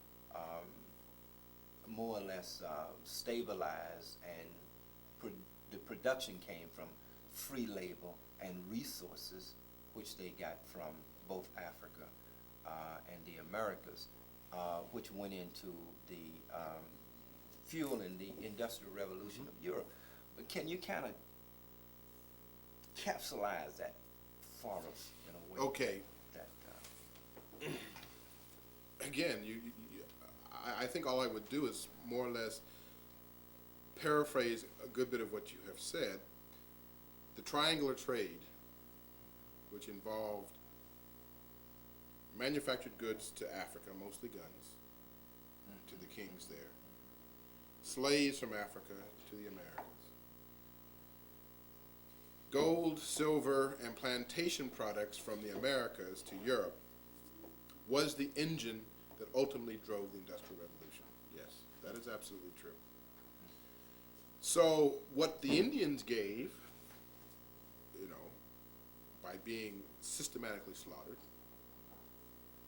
more or less stabilized, and the production came from free labor and resources, which they got from both Africa and the Americas, which went into the fuel and the Industrial Revolution of Europe. But can you kind of capsulize that for us in a way? Okay. Again, I think all I would do is more or less paraphrase a good bit of what you have said. The triangular trade, which involved manufactured goods to Africa, mostly guns, to the kings there, slaves from Africa to the Americas, gold, silver, and plantation products from the Americas to Europe, was the engine that ultimately drove the Industrial Revolution. Yes, that is absolutely true. So what the Indians gave, by being systematically slaughtered,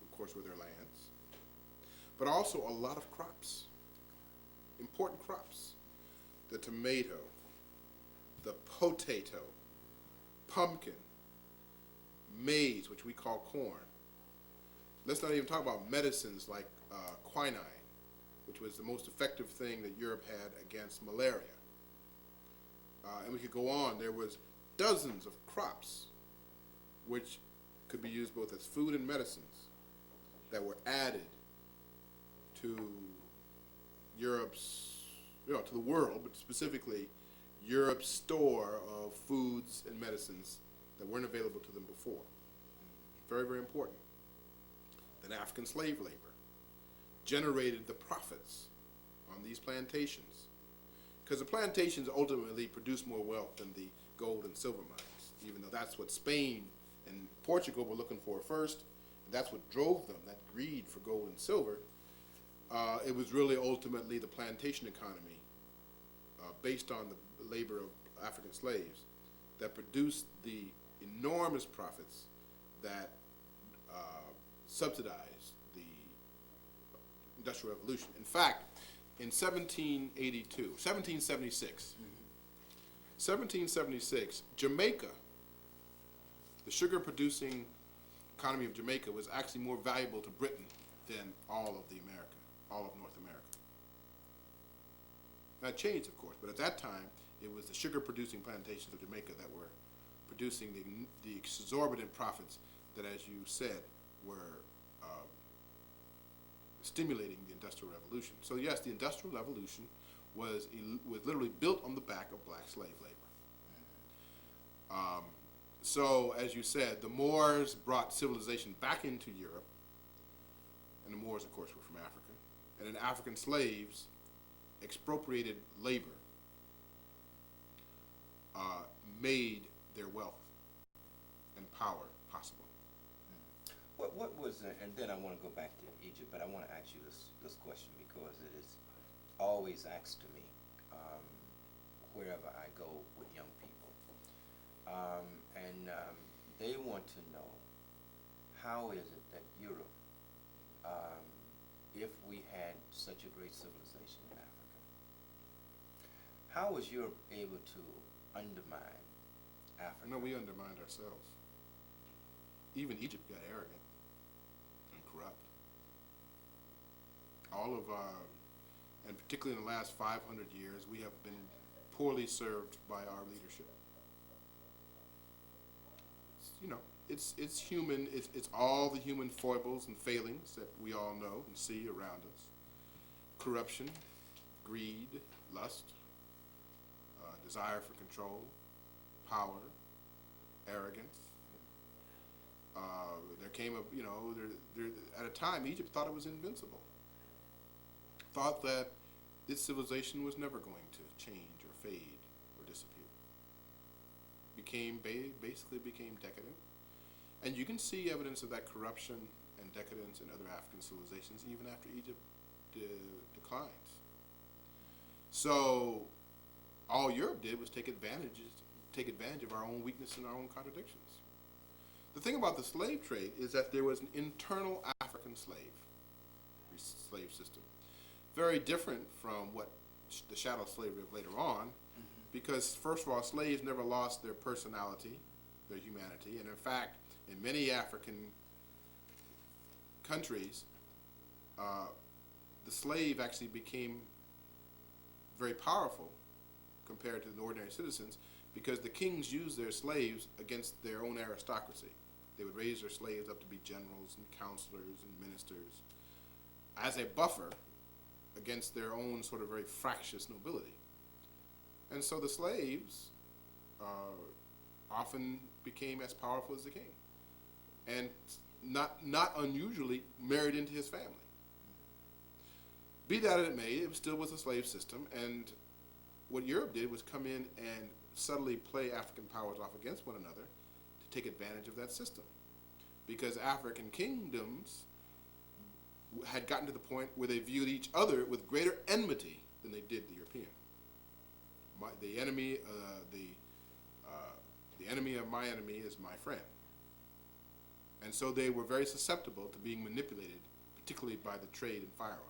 of course, with their lands, but also a lot of crops, important crops, the tomato, the potato, pumpkin, maize, which we call corn. Let's not even talk about medicines like quinine, which was the most effective thing that Europe had against malaria. And we could go on. There was dozens of crops which could be used both as food and medicines that were added to Europe's, to the world, but specifically Europe's store of foods and medicines that weren't available to them before. Very, very important. Then African slave labor generated the profits on these plantations, because the plantations ultimately produced more wealth than the gold and silver mines, even though that's what Spain and Portugal were looking for first, and that's what drove them, that greed for gold and silver. It was really ultimately the plantation economy based on the labor of African slaves that produced the enormous profits that subsidized the Industrial Revolution. In fact, in 1776, Jamaica, the sugar-producing economy of Jamaica, was actually more valuable to Britain than all of North America. That changed, of course, but at that time, it was the sugar-producing plantations of Jamaica that were producing the exorbitant profits that, as you said, were stimulating the Industrial Revolution. So yes, the Industrial Revolution was literally built on the back of black slave labor. So as you said, the Moors brought civilization back into Europe, and the Moors, of course, were from Africa, and then African slaves expropriated labor, made their wealth and power possible. What was, and then I want to go back to Egypt, but I want to ask you this question because it is always asked to me wherever I go with young people. They want to know, how is it that Europe, if we had such a great civilization in Africa, how was Europe able to undermine Africa? No, we undermined ourselves. Even Egypt got arrogant and corrupt. All of our, and particularly in the last 500 years, we have been poorly served by our leadership. It's human. It's all the human foibles and failings that we all know and see around us: corruption, greed, lust, desire for control, power, arrogance. There came at a time Egypt thought it was invincible. Thought that its civilization was never going to change or fade or disappear. Basically became decadent. And you can see evidence of that corruption and decadence in other African civilizations even after Egypt declines. So all Europe did was take advantage of our own weakness and our own contradictions. The thing about the slave trade is that there was an internal African slave system, very different from what the chattel slavery of later on, because first of all, slaves never lost their personality, their humanity, and in fact, in many African countries, the slave actually became very powerful compared to the ordinary citizens, because the kings used their slaves against their own aristocracy. They would raise their slaves up to be generals and counselors and ministers as a buffer against their own sort of very fractious nobility. And so the slaves often became as powerful as the king, and not unusually married into his family. Be that as it may, it still was a slave system, and what Europe did was come in and subtly play African powers off against one another to take advantage of that system, because African kingdoms had gotten to the point where they viewed each other with greater enmity than they did the European. The enemy of my enemy is my friend. And so they were very susceptible to being manipulated, particularly by the trade in firearms.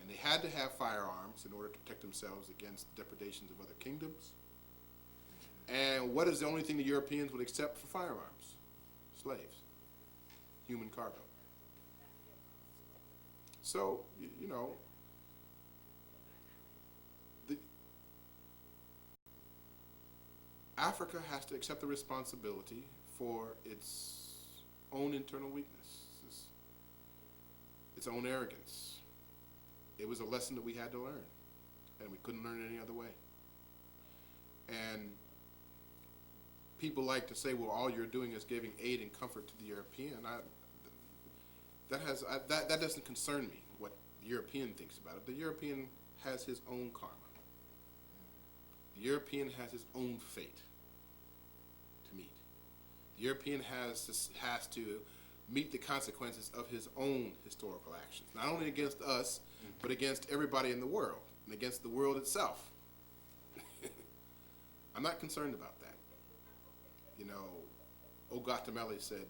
And they had to have firearms in order to protect themselves against depredations of other kingdoms. And what is the only thing the Europeans would accept for firearms? Slaves, human cargo. So, Africa has to accept the responsibility for its own internal weakness, its own arrogance. It was a lesson that we had to learn, and we couldn't learn it any other way. And people like to say, well, all you're doing is giving aid and comfort to the European. That doesn't concern me, what the European thinks about it. The European has his own karma. The European has his own fate to meet. The European has to meet the consequences of his own historical actions, not only against us, but against everybody in the world, and against the world itself. I'm not concerned about that. Ogatamele said,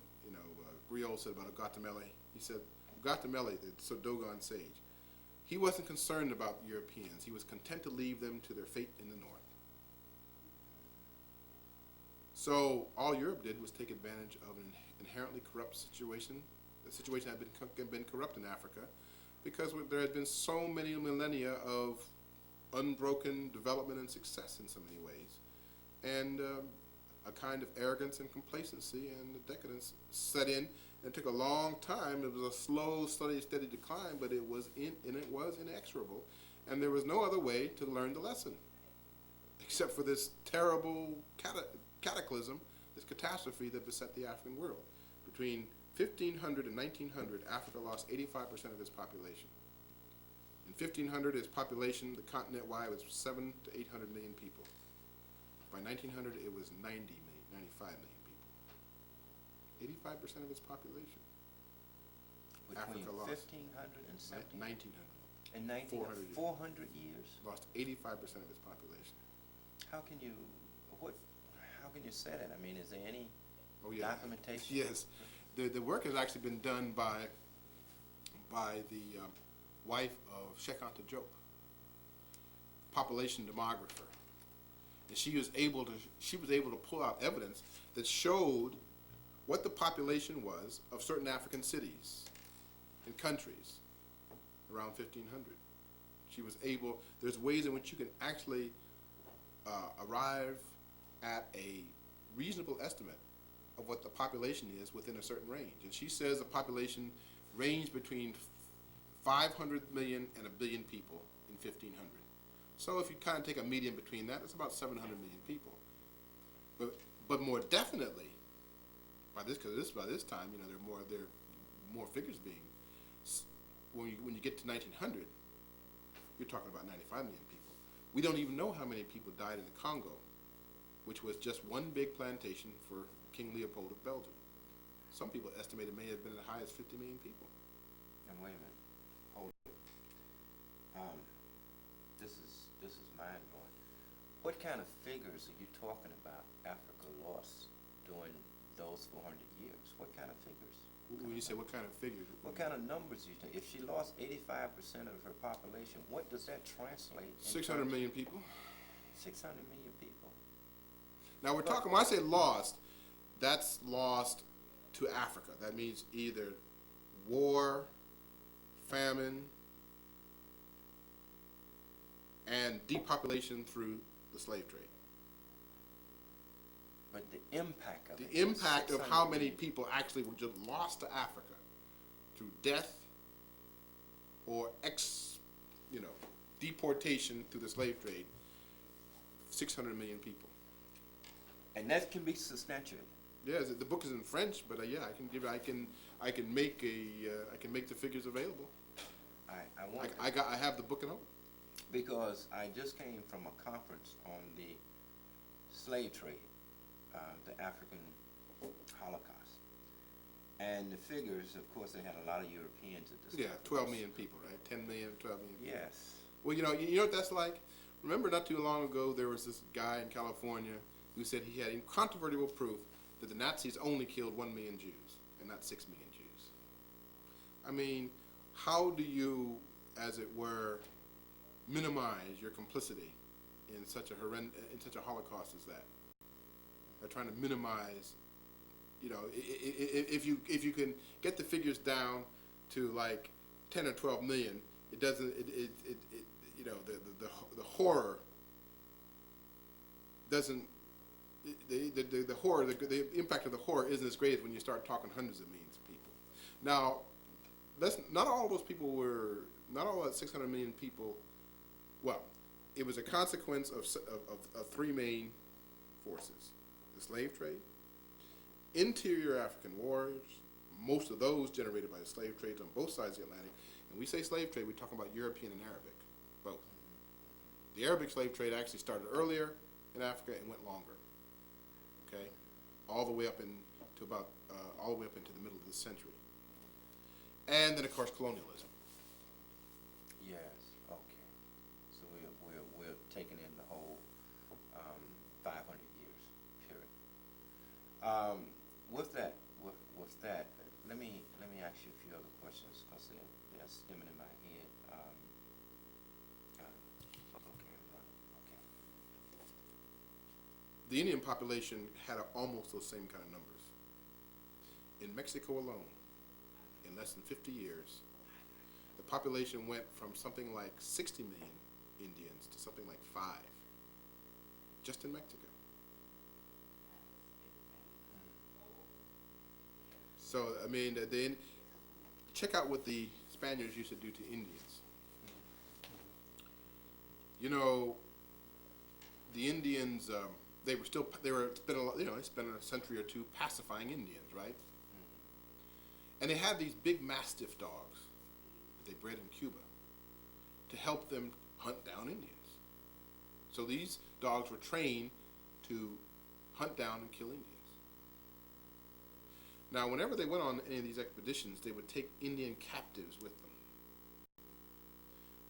Griot said about Ogatamele, he said, Ogatamele, the Dogon sage, he wasn't concerned about Europeans. He was content to leave them to their fate in the north. So all Europe did was take advantage of an inherently corrupt situation. The situation had been corrupt in Africa because there had been so many millennia of unbroken development and success in so many ways. And a kind of arrogance and complacency and decadence set in, It took a long time. It was a slow, steady decline, but it was inexorable, and there was no other way to learn the lesson, except for this terrible cataclysm, this catastrophe that beset the African world. Between 1500 and 1900, Africa lost 85% of its population. In 1500, its population, the continent-wide, was 700 to 800 million people. By 1900, it was 90 million, 95 million people. 85% of its population. Between Africa lost 1500 and 1900. In 1900, 400 years. Lost 85% of its population. How can you say that? I mean, is there any documentation? Yes. The work has actually been done by the wife of Sheikh Anta Diop, population demographer. And she was able to pull out evidence that showed what the population was of certain African cities and countries around 1500. She was able, there's ways in which you can actually arrive at a reasonable estimate of what the population is within a certain range. And she says the population ranged between 500 million and 1 billion people in 1500. So if you kind of take a median between that, it's about 700 million people. But more definitely, by this time, you know, there are more figures being. When you get to 1900, you're talking about 95 million people. We don't even know how many people died in the Congo, which was just one big plantation for King Leopold of Belgium. Some people estimate it may have been as high as 50 million people. And wait a minute, hold it. This is mind blowing. What kind of figures are you talking about Africa lost during those 400 years? What kind of figures? When you say what kind of figures? What kind of numbers you take? If she lost 85% of her population, what does that translate? 600 million people. 600 million people. Now we're talking, when I say lost, that's lost to Africa. That means either war, famine, and depopulation through the slave trade. But the impact of it. The impact of how many people actually were just lost to Africa through death or deportation through the slave trade, 600 million people. And that can be substantiated. Yes, the book is in French, but I can make the figures available. I have the book at home. Because I just came from a conference on the slave trade, the African Holocaust. And the figures, of course, they had a lot of Europeans at this conference. 12 million people, right? 10 million, 12 million people. Yes. Well, you know what that's like? Remember not too long ago, there was this guy in California who said he had incontrovertible proof that the Nazis only killed 1 million Jews and not 6 million Jews. I mean, how do you, as it were, minimize your complicity in such a Holocaust as that? They're trying to minimize, if you can get the figures down to like 10 or 12 million, it doesn't, the horror doesn't, the horror, the impact of the horror isn't as great as when you start talking hundreds of millions of people. Now, not all that 600 million people. Well, it was a consequence of three main forces: the slave trade, interior African wars, most of those generated by the slave trades on both sides of the Atlantic. And we say slave trade, we're talking about European and Arabic, both. The Arabic slave trade actually started earlier in Africa and went longer. Okay, all the way up into the middle of the century. And then, of course, colonialism. Yes. Okay. So we're taking in the whole 500 years period. With that, let me ask you a few other questions because they're skimming in my head. Okay. The Indian population had almost those same kind of numbers. In Mexico alone, in less than 50 years, the population went from something like 60 million Indians to something like 5, just in Mexico. So, I mean, check out what the Spaniards used to do to Indians. You know, the Indians, they spent a century or two pacifying Indians, right? And they had these big Mastiff dogs that they bred in Cuba to help them hunt down Indians. So these dogs were trained to hunt down and kill Indians. Now, whenever they went on any of these expeditions, they would take Indian captives with them.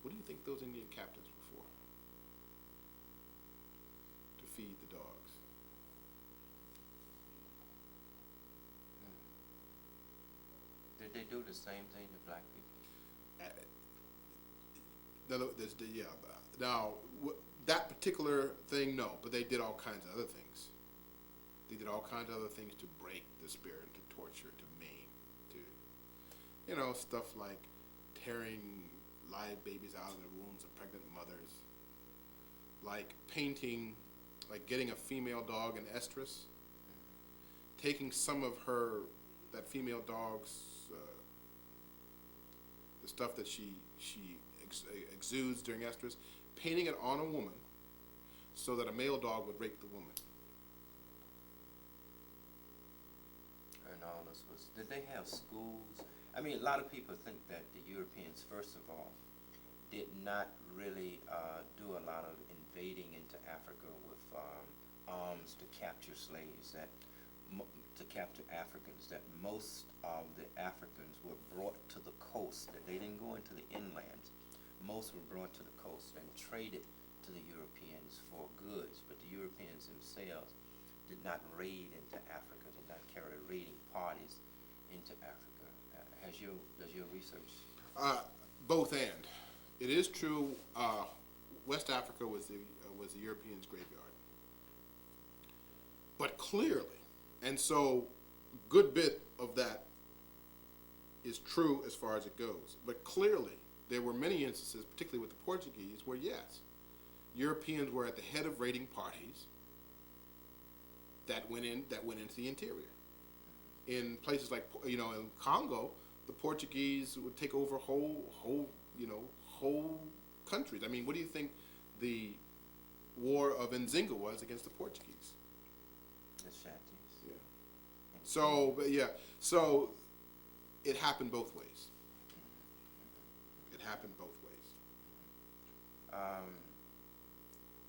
What do you think those Indian captives were for? To feed the dogs. Did they do the same thing to black people? Now, that particular thing, no, but they did all kinds of other things. They did all kinds of other things to break the spirit, to torture, to maim, to, stuff like tearing live babies out of the wombs of pregnant mothers, like painting, like getting a female dog in estrus, taking some of that female dog's, the stuff that she exudes during estrus, painting it on a woman so that a male dog would rape the woman. And all this was, did they have schools? I mean, a lot of people think that the Europeans, first of all, did not really do a lot of invading into Africa with arms to capture slaves, to capture Africans, that most of the Africans were brought to the coast, that they didn't go into the inlands. Most were brought to the coast and traded to the Europeans for goods, but the Europeans themselves did not raid into Africa, did not carry raiding parties into Africa. Does your research? Both and. It is true. West Africa was the Europeans' graveyard, but clearly, and so good bit of that is true as far as it goes. But clearly, there were many instances, particularly with the Portuguese, where yes, Europeans were at the head of raiding parties that went into the interior. In places like in Congo, the Portuguese would take over whole countries. I mean, what do you think the War of Nzinga was against the Portuguese? The Shanties. Yeah. So it happened both ways. It happened both ways.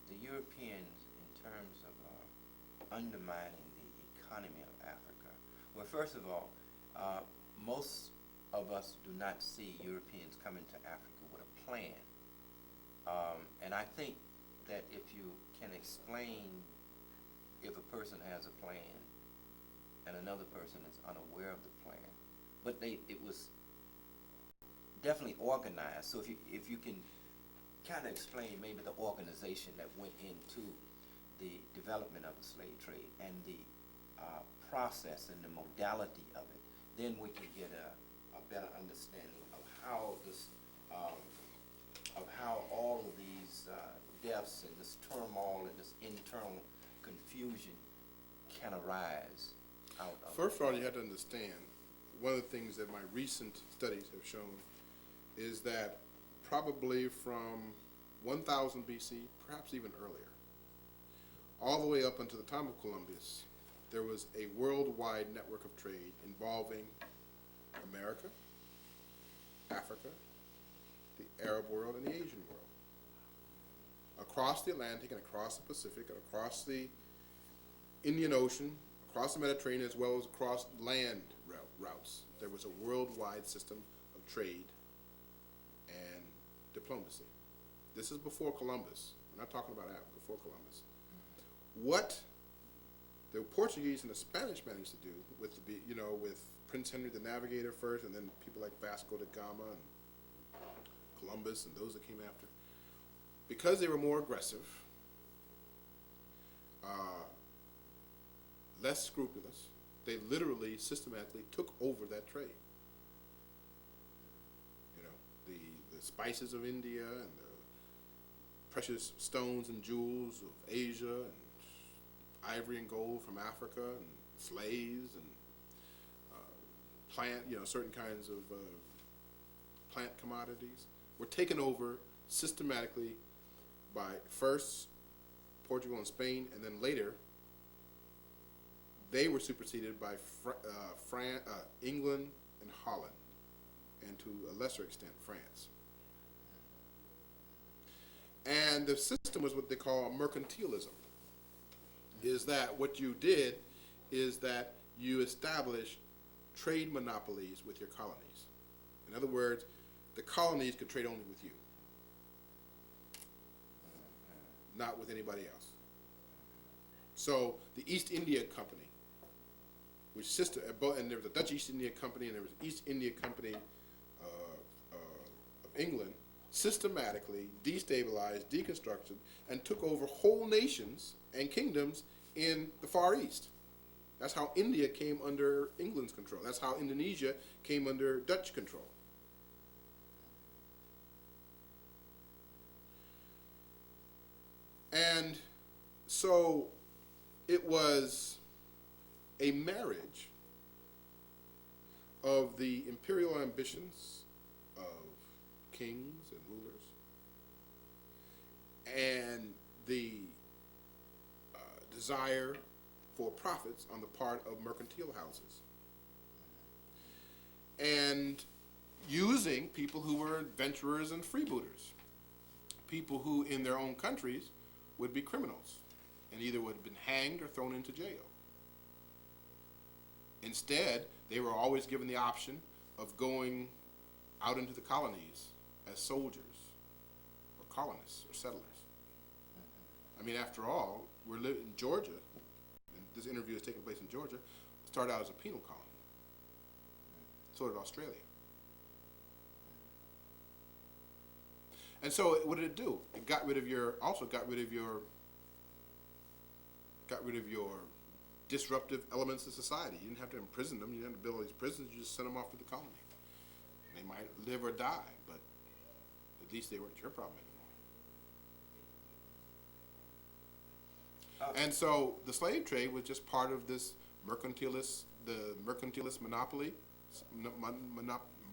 The Europeans, in terms of undermining the economy of Africa, well, first of all, most of us do not see Europeans coming to Africa with a plan. And I think that if you can explain if a person has a plan and another person is unaware of the plan, but it was definitely organized. So if you can kind of explain maybe the organization that went into the development of the slave trade and the process and the modality of it, then we can get a better understanding of how this, of how all of these deaths and this turmoil and this internal confusion can arise out of. First of all, you have to understand, one of the things that my recent studies have shown is that probably from 1000 BC, perhaps even earlier, all the way up until the time of Columbus, there was a worldwide network of trade involving America, Africa, the Arab world, and the Asian world. Across the Atlantic and across the Pacific and across the Indian Ocean, across the Mediterranean, as well as across land routes, there was a worldwide system of trade and diplomacy. This is before Columbus. We're not talking about Africa, before Columbus. What the Portuguese and the Spanish managed to do with with Prince Henry the Navigator first, and then people like Vasco da Gama and Columbus and those that came after, because they were more aggressive, less scrupulous, they literally systematically took over that trade. The spices of India and the precious stones and jewels of Asia and ivory and gold from Africa and slaves and certain kinds of plant commodities, were taken over systematically by first Portugal and Spain, and then later they were superseded by England and Holland, and to a lesser extent France. And the system was what they call mercantilism. Is that what you did is that you established trade monopolies with your colonies. In other words, the colonies could trade only with you, not with anybody else. So the East India Company, and there was a Dutch East India Company and there was East India Company of England, systematically destabilized, deconstructed, and took over whole nations and kingdoms in the Far East. That's how India came under England's control. That's how Indonesia came under Dutch control. And so it was a marriage of the imperial ambitions of kings and rulers and the desire for profits on the part of mercantile houses, and using people who were adventurers and freebooters, people who in their own countries would be criminals and either would have been hanged or thrown into jail. Instead, they were always given the option of going out into the colonies as soldiers or colonists or settlers. I mean, after all, we're living in Georgia, and this interview is taking place in Georgia, started out as a penal colony. So did Australia. And so what did it do? It got rid of your disruptive elements of society. You didn't have to imprison them. You didn't have to build all these prisons. You just sent them off to the colony. They might live or die, but at least they weren't your problem anymore. And so the slave trade was just part of this mercantilist monopoly,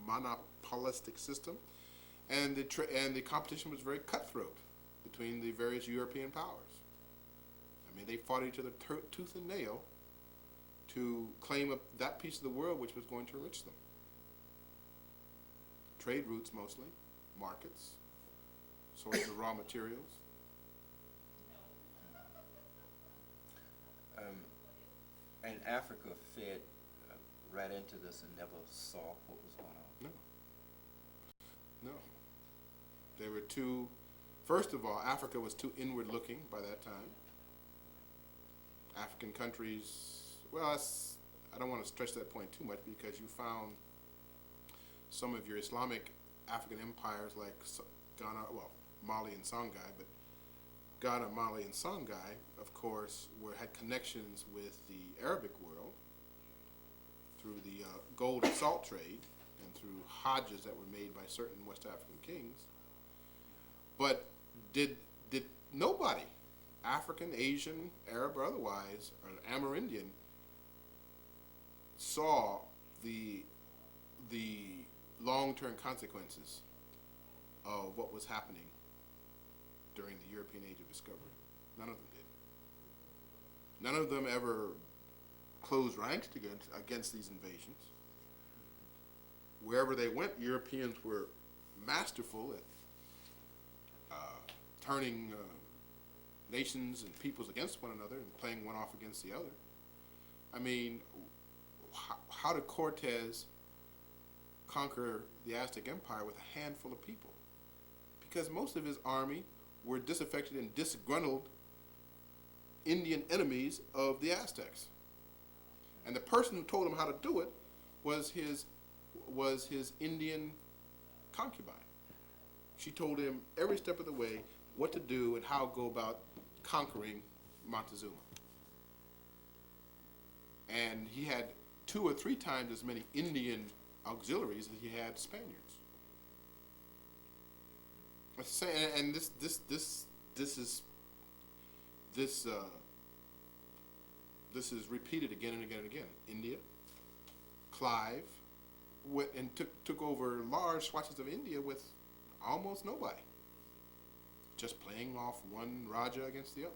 monopolistic system, and the competition was very cutthroat between the various European powers. I mean, they fought each other tooth and nail to claim up that piece of the world which was going to enrich them. Trade routes mostly, markets, sources of raw materials. And Africa fed right into this and never saw what was going on? No. They were too, first of all, Africa was too inward looking by that time. African countries, well, I don't want to stretch that point too much because you found some of your Islamic African empires like Ghana, well, Mali and Songhai, but Ghana, Mali, and Songhai, of course, had connections with the Arabic world through the gold and salt trade and through Hajjs that were made by certain West African kings. But did nobody, African, Asian, Arab, or otherwise, or Amerindian, saw the long-term consequences of what was happening during the European Age of Discovery? None of them did. None of them ever closed ranks against these invasions. Wherever they went, Europeans were masterful at turning nations and peoples against one another and playing one off against the other. I mean, how did Cortez conquer the Aztec Empire with a handful of people? Because most of his army were disaffected and disgruntled Indian enemies of the Aztecs. And the person who told him how to do it was his Indian concubine. She told him every step of the way what to do and how to go about conquering Montezuma. And he had 2 or 3 times as many Indian auxiliaries as he had Spaniards. And this is repeated again and again and again. India, Clive, and took over large swatches of India with almost nobody, just playing off one Raja against the other.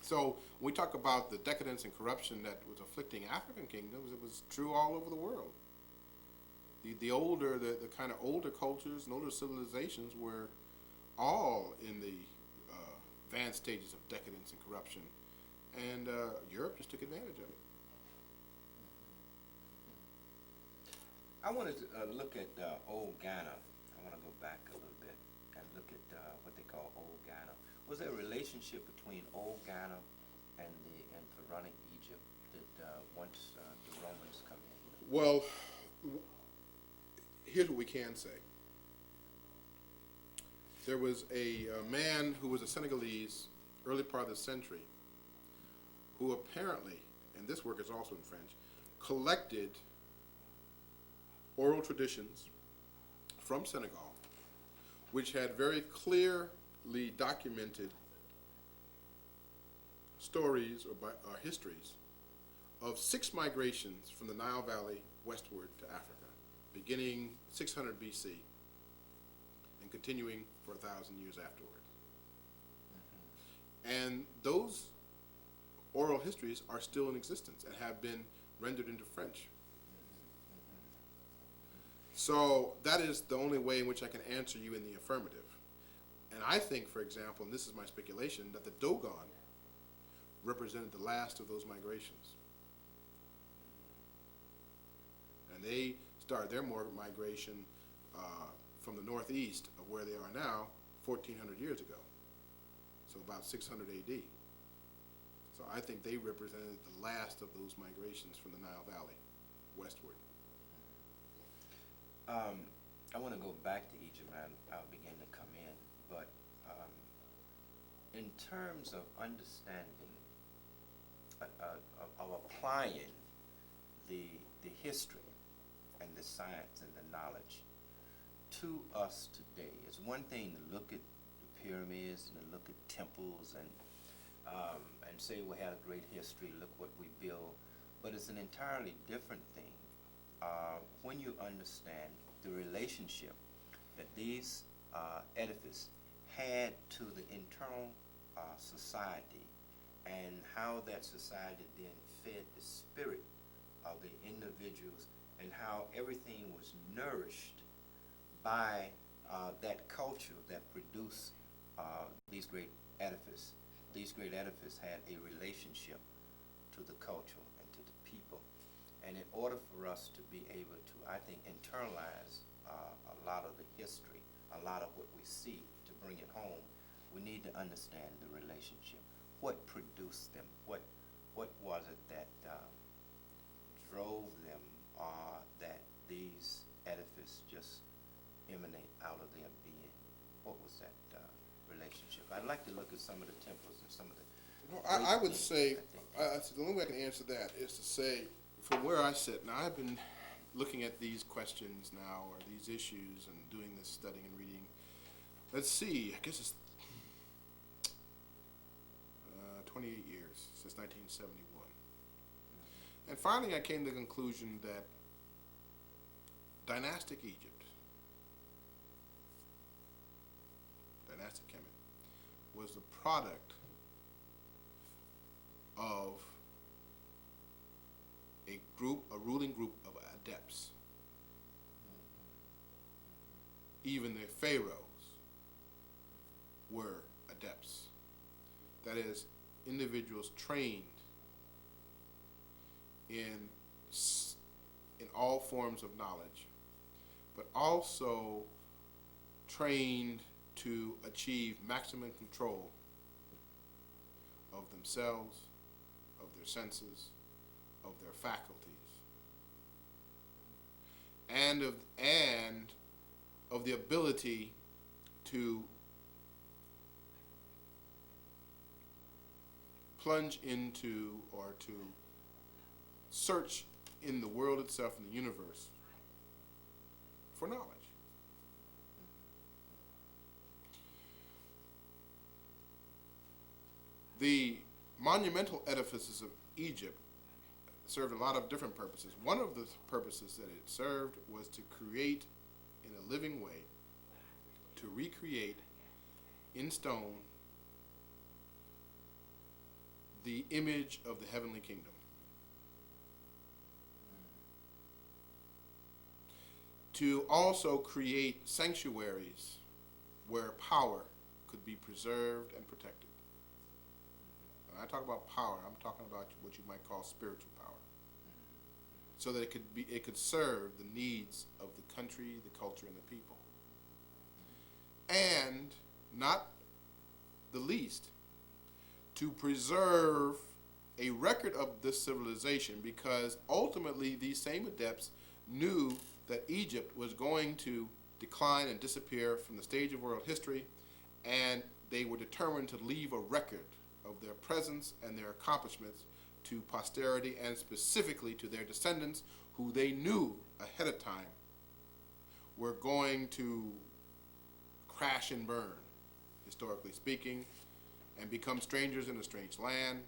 So when we talk about the decadence and corruption that was afflicting African kingdoms, it was true all over the world. The kind of older cultures and older civilizations were all in the advanced stages of decadence and corruption, and Europe just took advantage of it. I wanted to look at old Ghana. I want to go back a little bit and look at what they call old Ghana. Was there a relationship between old Ghana and pharaonic Egypt that once the Romans come in? Well, here's what we can say. There was a man who was a Senegalese, early part of the century, who apparently, and this work is also in French, collected oral traditions from Senegal, which had very clearly documented stories or histories of 6 migrations from the Nile Valley westward to Africa, beginning 600 BC and continuing for 1,000 years afterwards. And those oral histories are still in existence and have been rendered into French. So that is the only way in which I can answer you in the affirmative. And I think, for example, and this is my speculation, that the Dogon represented the last of those migrations. And they started their migration from the northeast of where they are now 1,400 years ago, so about 600 AD. So I think they represented the last of those migrations from the Nile Valley westward. I want to go back to Egypt and I'll begin to come in, but in terms of understanding, of applying the history and the science and the knowledge to us today, it's one thing to look at the pyramids and to look at temples and say we had a great history, look what we built, but it's an entirely different thing when you understand the relationship that these edifices had to the internal society and how that society then fed the spirit of the individuals and how everything was nourished by that culture that produced these great edifices. These great edifices had a relationship to the culture and to the people. And in order for us to be able to, I think, internalize a lot of the history, a lot of what we see, to bring it home, we need to understand the relationship. What produced them? What was it that drove them, that these edifices just emanate out of their being? What was that relationship? I'd like to look at some of the temples and some of the... Well, I would say, the only way I can answer that is to say, from where I sit, now I've been looking at these questions now, or these issues, and doing this studying and reading. Let's see, I guess it's 28 years since 1971. And finally I came to the conclusion that dynastic Egypt, dynastic Kemet, was the product of a ruling group of adepts. Even the pharaohs were adepts. That is, individuals trained in all forms of knowledge, but also trained to achieve maximum control of themselves, of their senses, of their faculties, and of the ability to plunge into or to search in the world itself, in the universe, for knowledge. The monumental edifices of Egypt served a lot of different purposes. One of the purposes that it served was to create in a living way, to recreate in stone the image of the heavenly kingdom. To also create sanctuaries where power could be preserved and protected. When I talk about power, I'm talking about what you might call spiritual power. So that it could serve the needs of the country, the culture, and the people. And not the least, to preserve a record of this civilization, because ultimately these same adepts knew that Egypt was going to decline and disappear from the stage of world history, and they were determined to leave a record of their presence and their accomplishments to posterity, and specifically to their descendants, who they knew ahead of time were going to crash and burn, historically speaking, and become strangers in a strange land,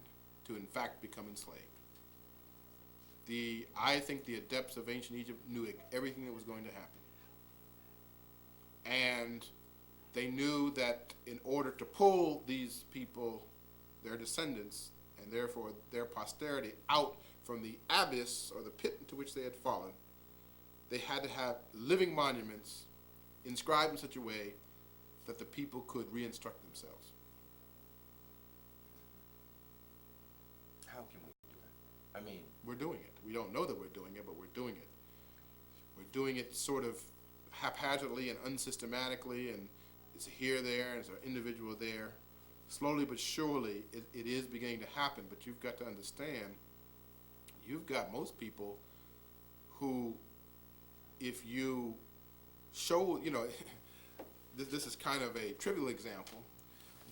to in fact become enslaved. I think the adepts of ancient Egypt knew everything that was going to happen. And they knew that in order to pull these people, their descendants, and therefore their posterity, out from the abyss or the pit into which they had fallen, they had to have living monuments inscribed in such a way that the people could re-instruct themselves. How can we do that? I mean, we're doing it. We don't know that we're doing it, but we're doing it. We're doing it sort of haphazardly and unsystematically, and it's here, there, and it's an individual there. Slowly but surely, it is beginning to happen, but you've got to understand, you've got most people who, if you show, this is kind of a trivial example,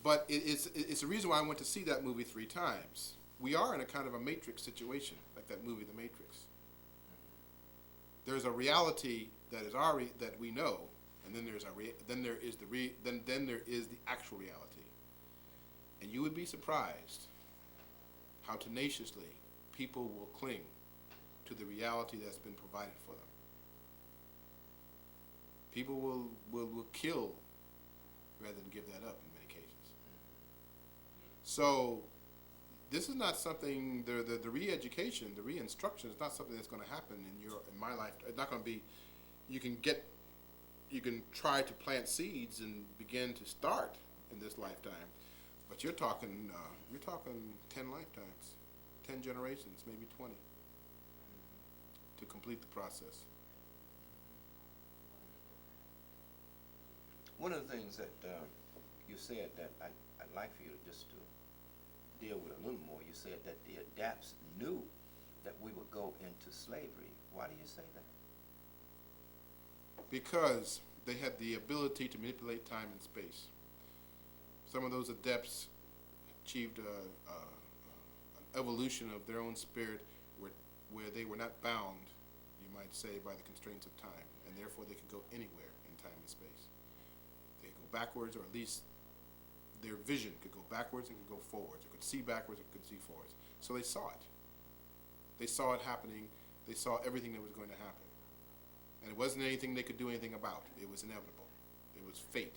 but it's the reason why I went to see that movie 3 times. We are in a kind of a Matrix situation, like that movie, The Matrix. There's a reality that is that we know, and then there is the actual reality. And you would be surprised how tenaciously people will cling to the reality that's been provided for them. People will kill rather than give that up in many cases. So this is not something, the re-education, the re-instruction is not something that's going to happen in my life. It's not going to be, you can try to plant seeds and begin to start in this lifetime, but you're talking 10 lifetimes, 10 generations, maybe 20, to complete the process. one of the things that you said that I'd like for you to just to deal with a little more, you said that the adapts knew that we would go into slavery. Why do you say that? Because they had the ability to manipulate time and space. Some of those adepts achieved an evolution of their own spirit where they were not bound, you might say, by the constraints of time, and therefore they could go anywhere in time and space. They could go backwards, or at least their vision could go backwards and could go forwards. It could see backwards, it could see forwards. So they saw it. They saw it happening. They saw everything that was going to happen. And it wasn't anything they could do anything about. It was inevitable. It was fate.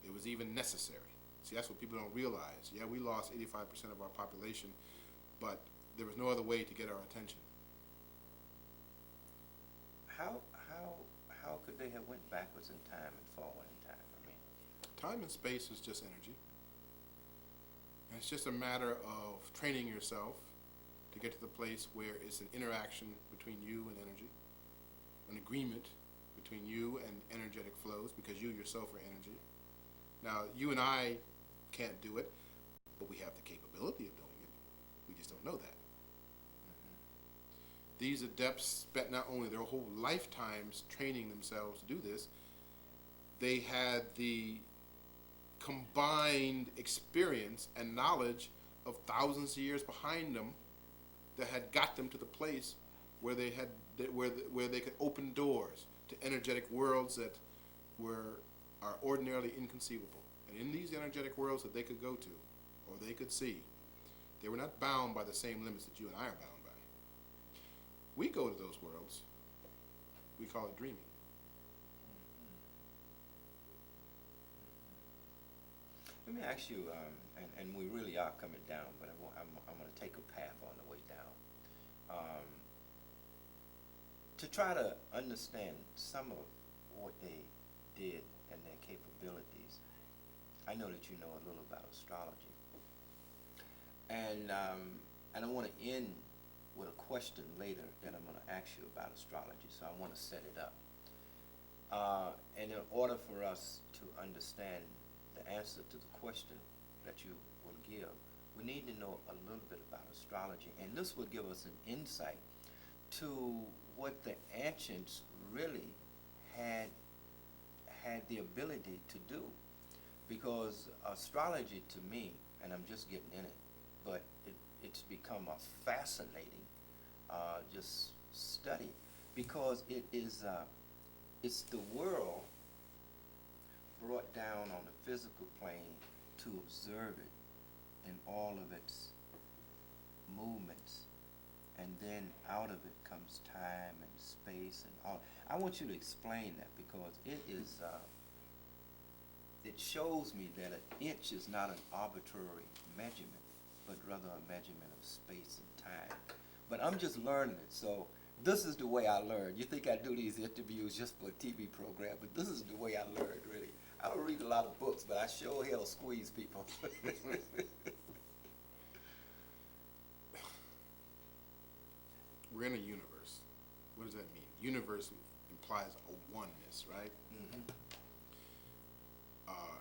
It was even necessary. See, that's what people don't realize. Yeah, we lost 85% of our population, but there was no other way to get our attention. How could they have went backwards in time and forward in time? I mean, time and space is just energy. And it's just a matter of training yourself to get to the place where it's an interaction between you and energy, an agreement between you and energetic flows, because you yourself are energy. Now, you and I can't do it, but we have the capability of doing it. We just don't know that. These adepts spent not only their whole lifetimes training themselves to do this, they had the combined experience and knowledge of thousands of years behind them that had got them to the place where they could open doors to energetic worlds that are ordinarily inconceivable. And in these energetic worlds that they could go to or they could see, they were not bound by the same limits that you and I are bound by. we go to those worlds, we call it dreaming. Let me ask you, and we really are coming down, but I'm going to take a path on the way down. To try to understand some of what they did and their capabilities, I know that you know a little about astrology. And I want to end with a question later that I'm going to ask you about astrology, so I want to set it up. And in order for us to understand the answer to the question that you will give, we need to know a little bit about astrology, and this will give us an insight to what the ancients really had the ability to do. Because astrology to me, and I'm just getting in it, but it's become a fascinating just study, because it is it's the world brought down on the physical plane to observe it in all of its movements, and then out of it comes time and space and all. I want you to explain that, because it is it shows me that an inch is not an arbitrary measurement, but rather a measurement of space and time. But I'm just learning it, so this is the way I learn. You think I do these interviews just for a TV program, but this is the way I learn, really. I don't read a lot of books, but I sure hell squeeze people. We're in a universe. What does that mean? Universe implies a oneness, right? Mm-hmm.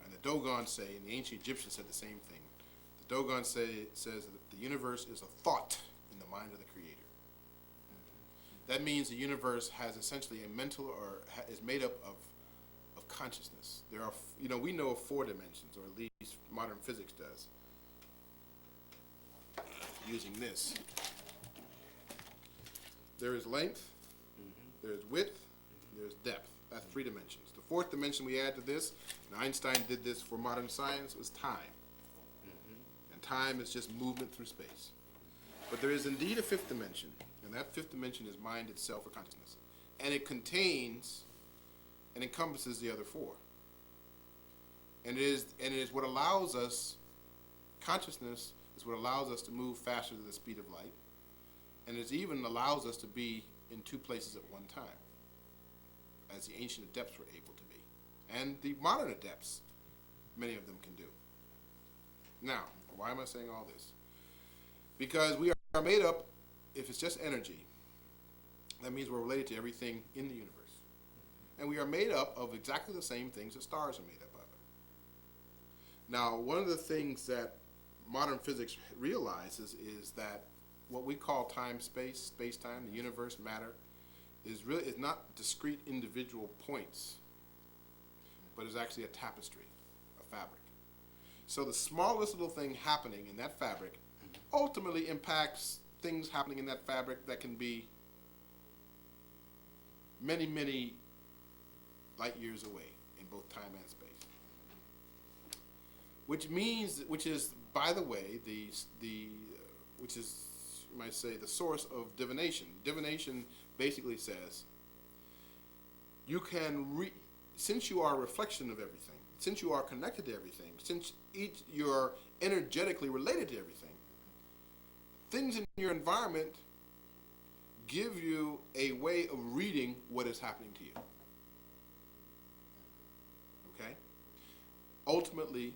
And the Dogon say, and the ancient Egyptians said the same thing. The Dogon says that the universe is a thought in the mind of the Creator. Mm-hmm. That means the universe has essentially a mental, or is made up of consciousness. There are, we know of 4 dimensions, or at least modern physics does. Using this. There is length, there is width, there is depth. That's 3 dimensions. The 4th dimension we add to this, and Einstein did this for modern science, was time. And time is just movement through space. But there is indeed a 5th dimension, and that 5th dimension is mind itself, or consciousness. And it contains and encompasses the other 4. And it is what allows us, consciousness is what allows us to move faster than the speed of light. And it even allows us to be in 2 places at one time, as the ancient adepts were able to be. And the modern adepts, many of them can do. Now, why am I saying all this? Because we are made up, if it's just energy, that means we're related to everything in the universe. And we are made up of exactly the same things that stars are made up of. Now, one of the things that modern physics realizes is that what we call time, space-time, the universe, matter, is not discrete individual points, but is actually a tapestry, a fabric. So the smallest little thing happening in that fabric ultimately impacts things happening in that fabric that can be many, many light years away in both time and space. Which is, by the way, which is, you might say, the source of divination. Divination basically says, you can, since you are a reflection of everything, since you are connected to everything, since you're energetically related to everything, things in your environment give you a way of reading what is happening to you. Okay? Ultimately,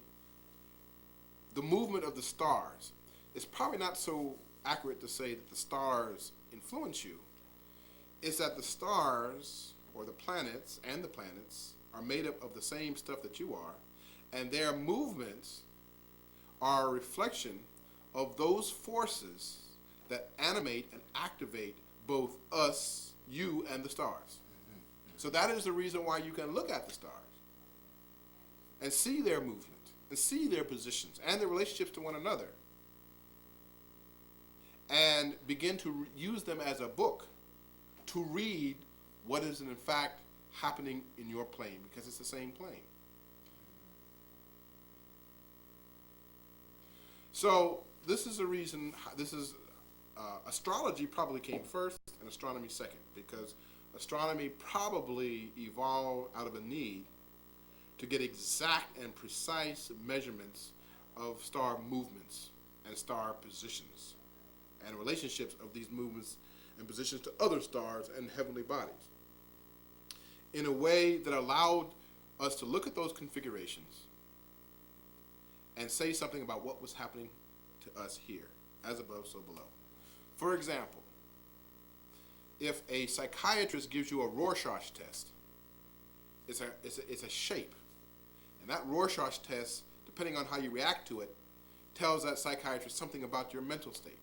the movement of the stars, it's probably not so accurate to say that the stars influence you. It's that the stars, or the planets, and the planets, are made up of the same stuff that you are, and their movements are a reflection of those forces that animate and activate both us, you, and the stars. So that is the reason why you can look at the stars and see their movement, and see their positions, and their relationships to one another, and begin to use them as a book to read what is in fact happening in your plane, because it's the same plane. So this is a reason, this is astrology probably came first and astronomy second, because astronomy probably evolved out of a need to get exact and precise measurements of star movements and star positions and relationships of these movements and positions to other stars and heavenly bodies in a way that allowed us to look at those configurations and say something about what was happening to us here, as above, so below. For example, if a psychiatrist gives you a Rorschach test, it's a shape. And that Rorschach test, depending on how you react to it, tells that psychiatrist something about your mental state.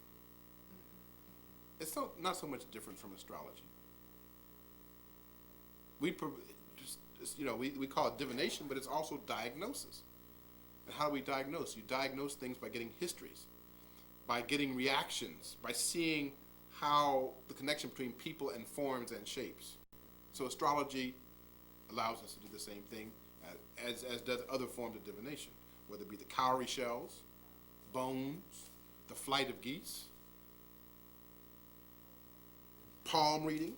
It's not so much different from astrology. We call it divination, but it's also diagnosis. And how do we diagnose? You diagnose things by getting histories, by getting reactions, by seeing how the connection between people and forms and shapes. So astrology allows us to do the same thing as does other forms of divination, whether it be the cowrie shells, bones, the flight of geese, palm reading.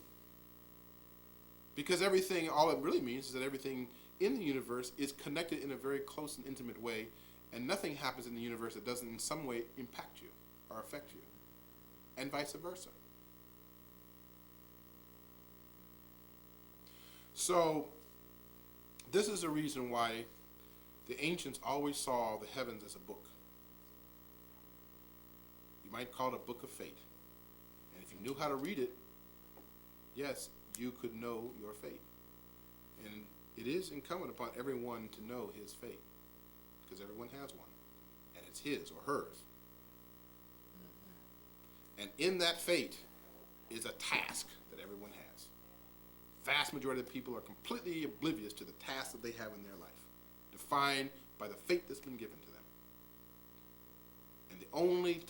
Because everything, all it really means is that everything in the universe is connected in a very close and intimate way, and nothing happens in the universe that doesn't in some way impact you or affect you, and vice versa. So this is the reason why the ancients always saw the heavens as a book. You might call it a book of fate. And if you knew how to read it, yes, you could know your fate. And it is incumbent upon everyone to know his fate, because everyone has one, and it's his or hers. And in that fate is a task that everyone has. Vast majority of the people are completely oblivious to the task that they have in their life, defined by the fate that's been given to them. And the only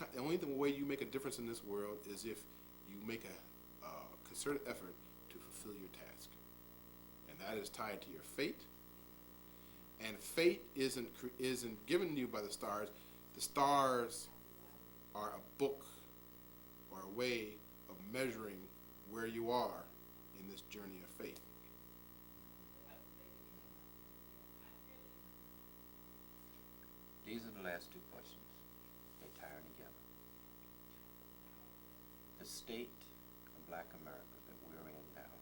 way you make a difference in this world is if you make a concerted effort to fulfill your task. And that is tied to your fate. And fate isn't given you by the stars. The stars are a book or a way of measuring where you are in this journey of fate. These are the last two questions. They tie together. The state of Black America that we're in now,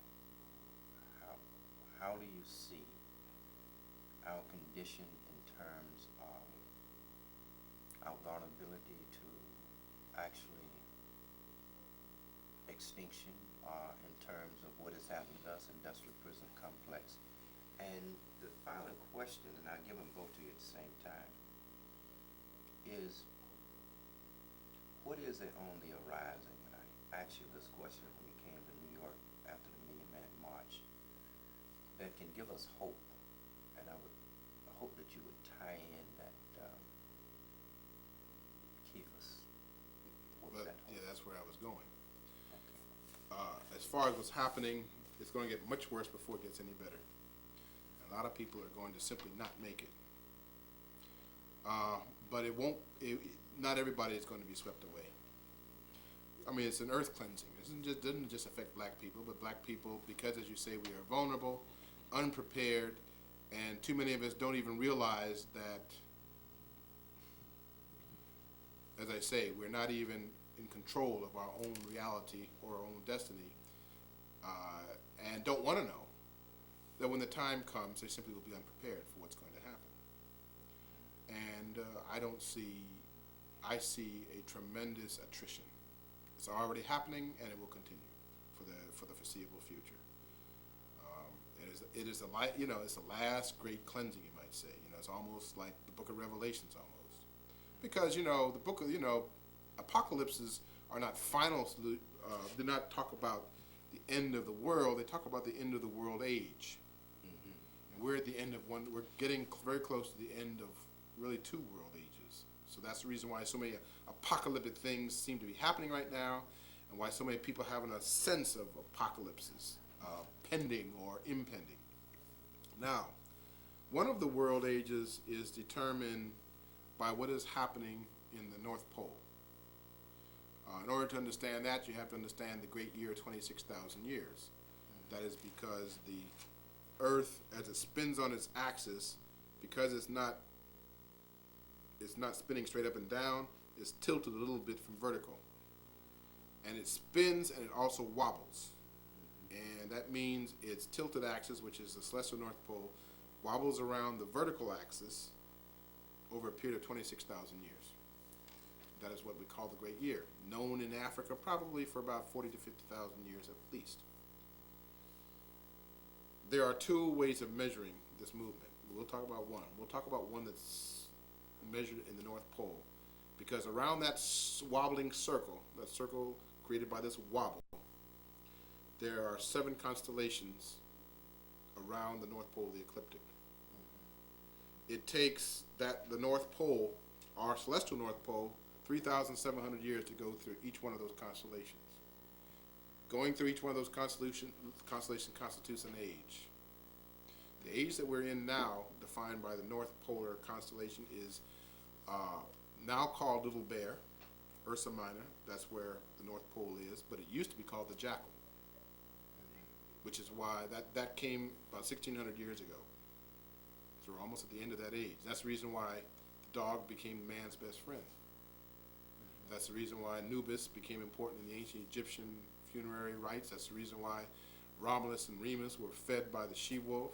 how do you see our condition in terms of our vulnerability to actually extinction, in terms of what has happened to us, industrial prison complex? And the final question, and I'll give them both to you at the same time, is what is it on the horizon? And I asked you this question when you came to New York after the Million Man March, that can give us hope. And I hope that you would tie in that Keith's. Yeah, that's where I was going. As far as what's happening, it's going to get much worse before it gets any better. A lot of people are going to simply not make it. But it won't. Not everybody is going to be swept away. I mean, it's an earth cleansing. It doesn't just affect Black people, but Black people, because, as you say, we are vulnerable, unprepared, and too many of us don't even realize that, as I say, we're not even in control of our own reality or our own destiny, and don't want to know that when the time comes, they simply will be unprepared for what's going to happen. And I see a tremendous attrition. It's already happening, and it will continue for the foreseeable future. It is it's the last great cleansing, you might say. It's almost like the Book of Revelations, almost, because the book of apocalypses are not final. Do not talk about the end of the world. They talk about the end of the world age. Mm-hmm. And we're at the end of one. We're getting very close to the end of really two world ages. So that's the reason why so many apocalyptic things seem to be happening right now, and why so many people having a sense of apocalypses pending or impending. Now, one of the world ages is determined by what is happening in the North Pole. In order to understand that, you have to understand the great year 26,000 years. That is because the Earth, as it spins on its axis, because it's not spinning straight up and down, it's tilted a little bit from vertical. And it spins and it also wobbles. And that means its tilted axis, which is the celestial North Pole, wobbles around the vertical axis over a period of 26,000 years. That is what we call the Great Year, known in Africa probably for about 40 to 50,000 years at least. There are two ways of measuring this movement. We'll talk about one. We'll talk about one that's measured in the North Pole, because around that wobbling circle, that circle created by this wobble, there are 7 constellations around the North Pole, the ecliptic. It takes the North Pole, our celestial North Pole, 3,700 years to go through each one of those constellations. Going through each one of those constellations constitutes an age. The age that we're in now, defined by the North Polar constellation, is now called Little Bear, Ursa Minor. That's where the North Pole is, but it used to be called the Jackal, which is why that came about 1,600 years ago. So we're almost at the end of that age. That's the reason why the dog became man's best friend. That's the reason why Anubis became important in the ancient Egyptian funerary rites. That's the reason why Romulus and Remus were fed by the she-wolf.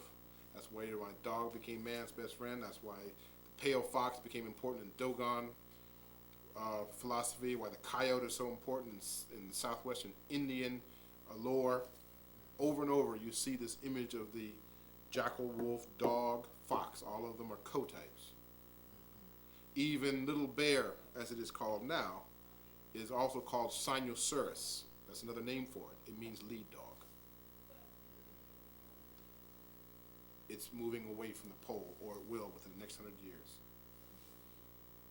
That's why dog became man's best friend. That's why the pale fox became important in Dogon philosophy, why the coyote is so important in southwestern Indian lore. Over and over, you see this image of the jackal, wolf, dog, fox. All of them are co-types. Even Little Bear, as it is called now, is also called Sinusaurus. That's another name for it. It means lead dog. It's moving away from the pole, or it will within the next 100 years.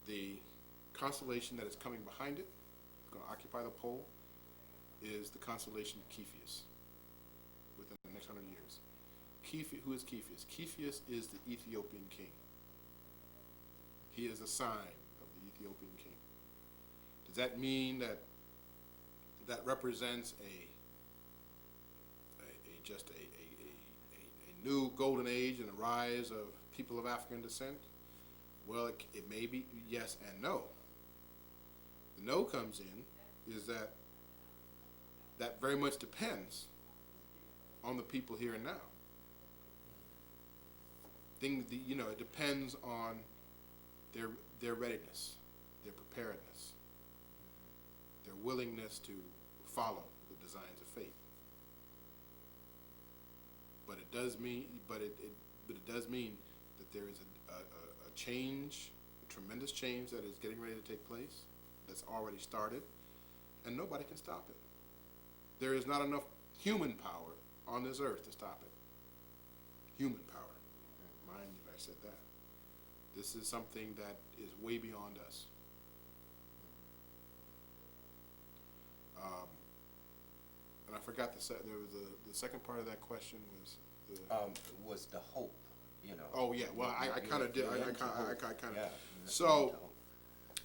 The constellation that is coming behind it, going to occupy the pole, is the constellation Cepheus within the next 100 years. Who is Cepheus? Cepheus is the Ethiopian king. He is a sign of the Ethiopian king. Does that mean that represents a new golden age and a rise of people of African descent? Well, it may be yes and no. The no comes in is that very much depends on the people here and now. It depends on their readiness, their preparedness, their willingness to follow the designs of fate. But it does mean, that there is a change, a tremendous change that is getting ready to take place, that's already started, and nobody can stop it. There is not enough human power on this earth to stop it. Human power. Mind you, I said that. This is something that is way beyond us. And I forgot the second part of that question was the hope, Oh yeah, well I kind of did. I kind of. Yeah. So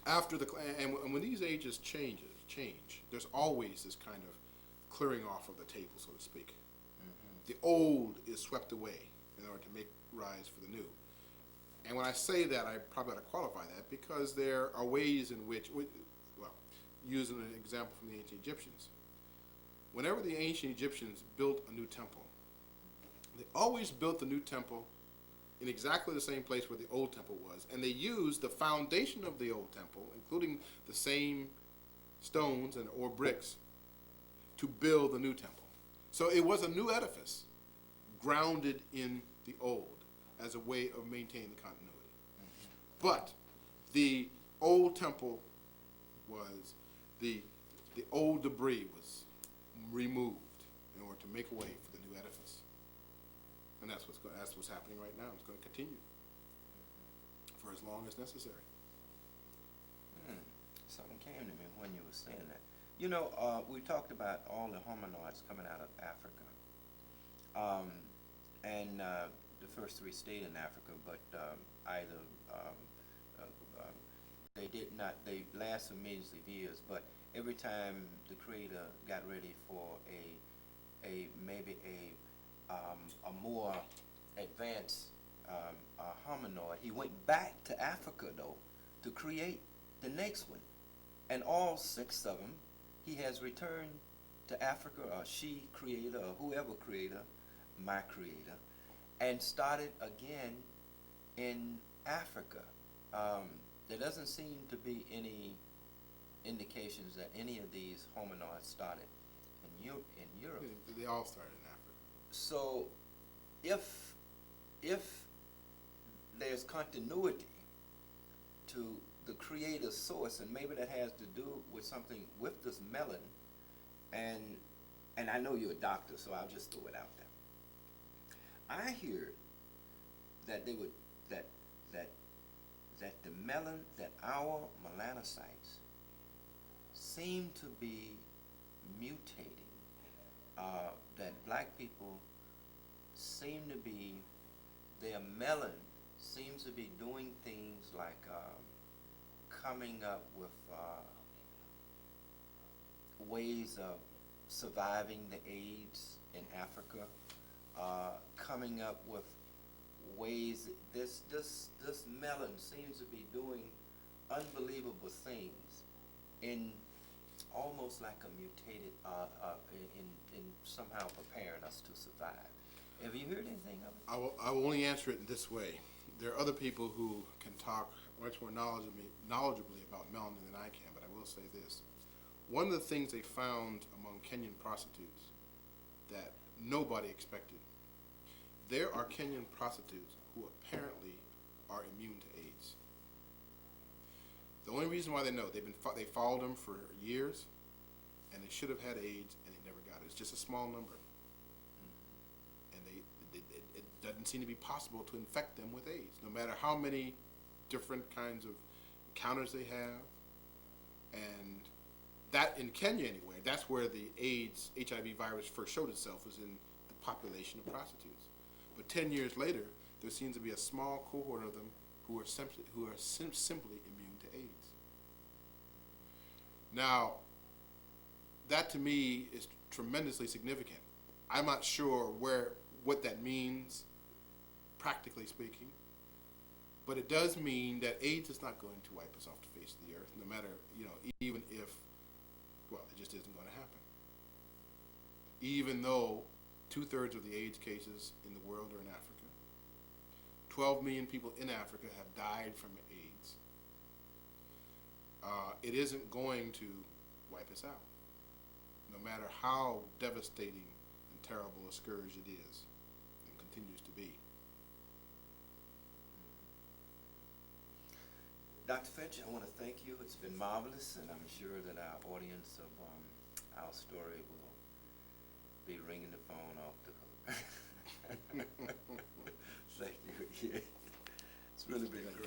after and when these ages change, there's always this kind of clearing off of the table, so to speak. The old is swept away in order to make rise for the new. And when I say that, I probably ought to qualify that, because there are ways in which, using an example from the ancient Egyptians, whenever the ancient Egyptians built a new temple, they always built the new temple in exactly the same place where the old temple was, and they used the foundation of the old temple, including the same stones or bricks, to build the new temple. So it was a new edifice, grounded in the old, as a way of maintaining the continuity. But the old temple was, the old debris was removed in order to make way for the new edifice. And that's what's happening right now. It's going to continue for as long as necessary. Something came to me when you were saying that. We talked about all the hominoids coming out of Africa. And the first 3 stayed in Africa, but either they did not, they lasted millions of years, but every time the Creator got ready for maybe a more advanced hominoid, he went back to Africa though to create the next one, and all 6 of them he has returned to Africa, or she creator, or whoever creator, my creator, and started again in Africa. There doesn't seem to be any indications that any of these hominoids started in Europe. They all started in Africa. So, if there's continuity to the creator source, and maybe that has to do with something with this melon, and I know you're a doctor, so I'll just throw it out there. I hear that they would that the melon, that our melanocytes seem to be mutating, that black people seem to be, their melon seems to be doing things like coming up with ways of surviving the AIDS in Africa, coming up with ways, this melon seems to be doing unbelievable things in almost like a mutated, in somehow preparing us to survive. Have you heard anything of it? I will only answer it in this way. There are other people who can talk much more knowledgeably about melanin than I can, but I will say this. One of the things they found among Kenyan prostitutes that nobody expected, there are Kenyan prostitutes who apparently are immune to AIDS. The only reason why they know, they followed them for years, and they should have had AIDS, and they never got it. It's just a small number. And it doesn't seem to be possible to infect them with AIDS, no matter how many different kinds of encounters they have. And that, in Kenya anyway, that's where the AIDS, HIV virus first showed itself, was in the population of prostitutes. But 10 years later, there seems to be a small cohort of them who are simply immune to AIDS. Now, that to me is tremendously significant. I'm not sure what that means, practically speaking, but it does mean that AIDS is not going to wipe us off the face of the earth, no matter, even if, well, it just isn't going to happen. Even though 2/3 of the AIDS cases in the world are in Africa. 12 million people in Africa have died from AIDS. It isn't going to wipe us out, no matter how devastating and terrible a scourge it is and continues to be. Dr. Finch, I want to thank you. It's been marvelous, and I'm sure that our audience of our story will be ringing the phone off the hook. Thank you again. It's really been great.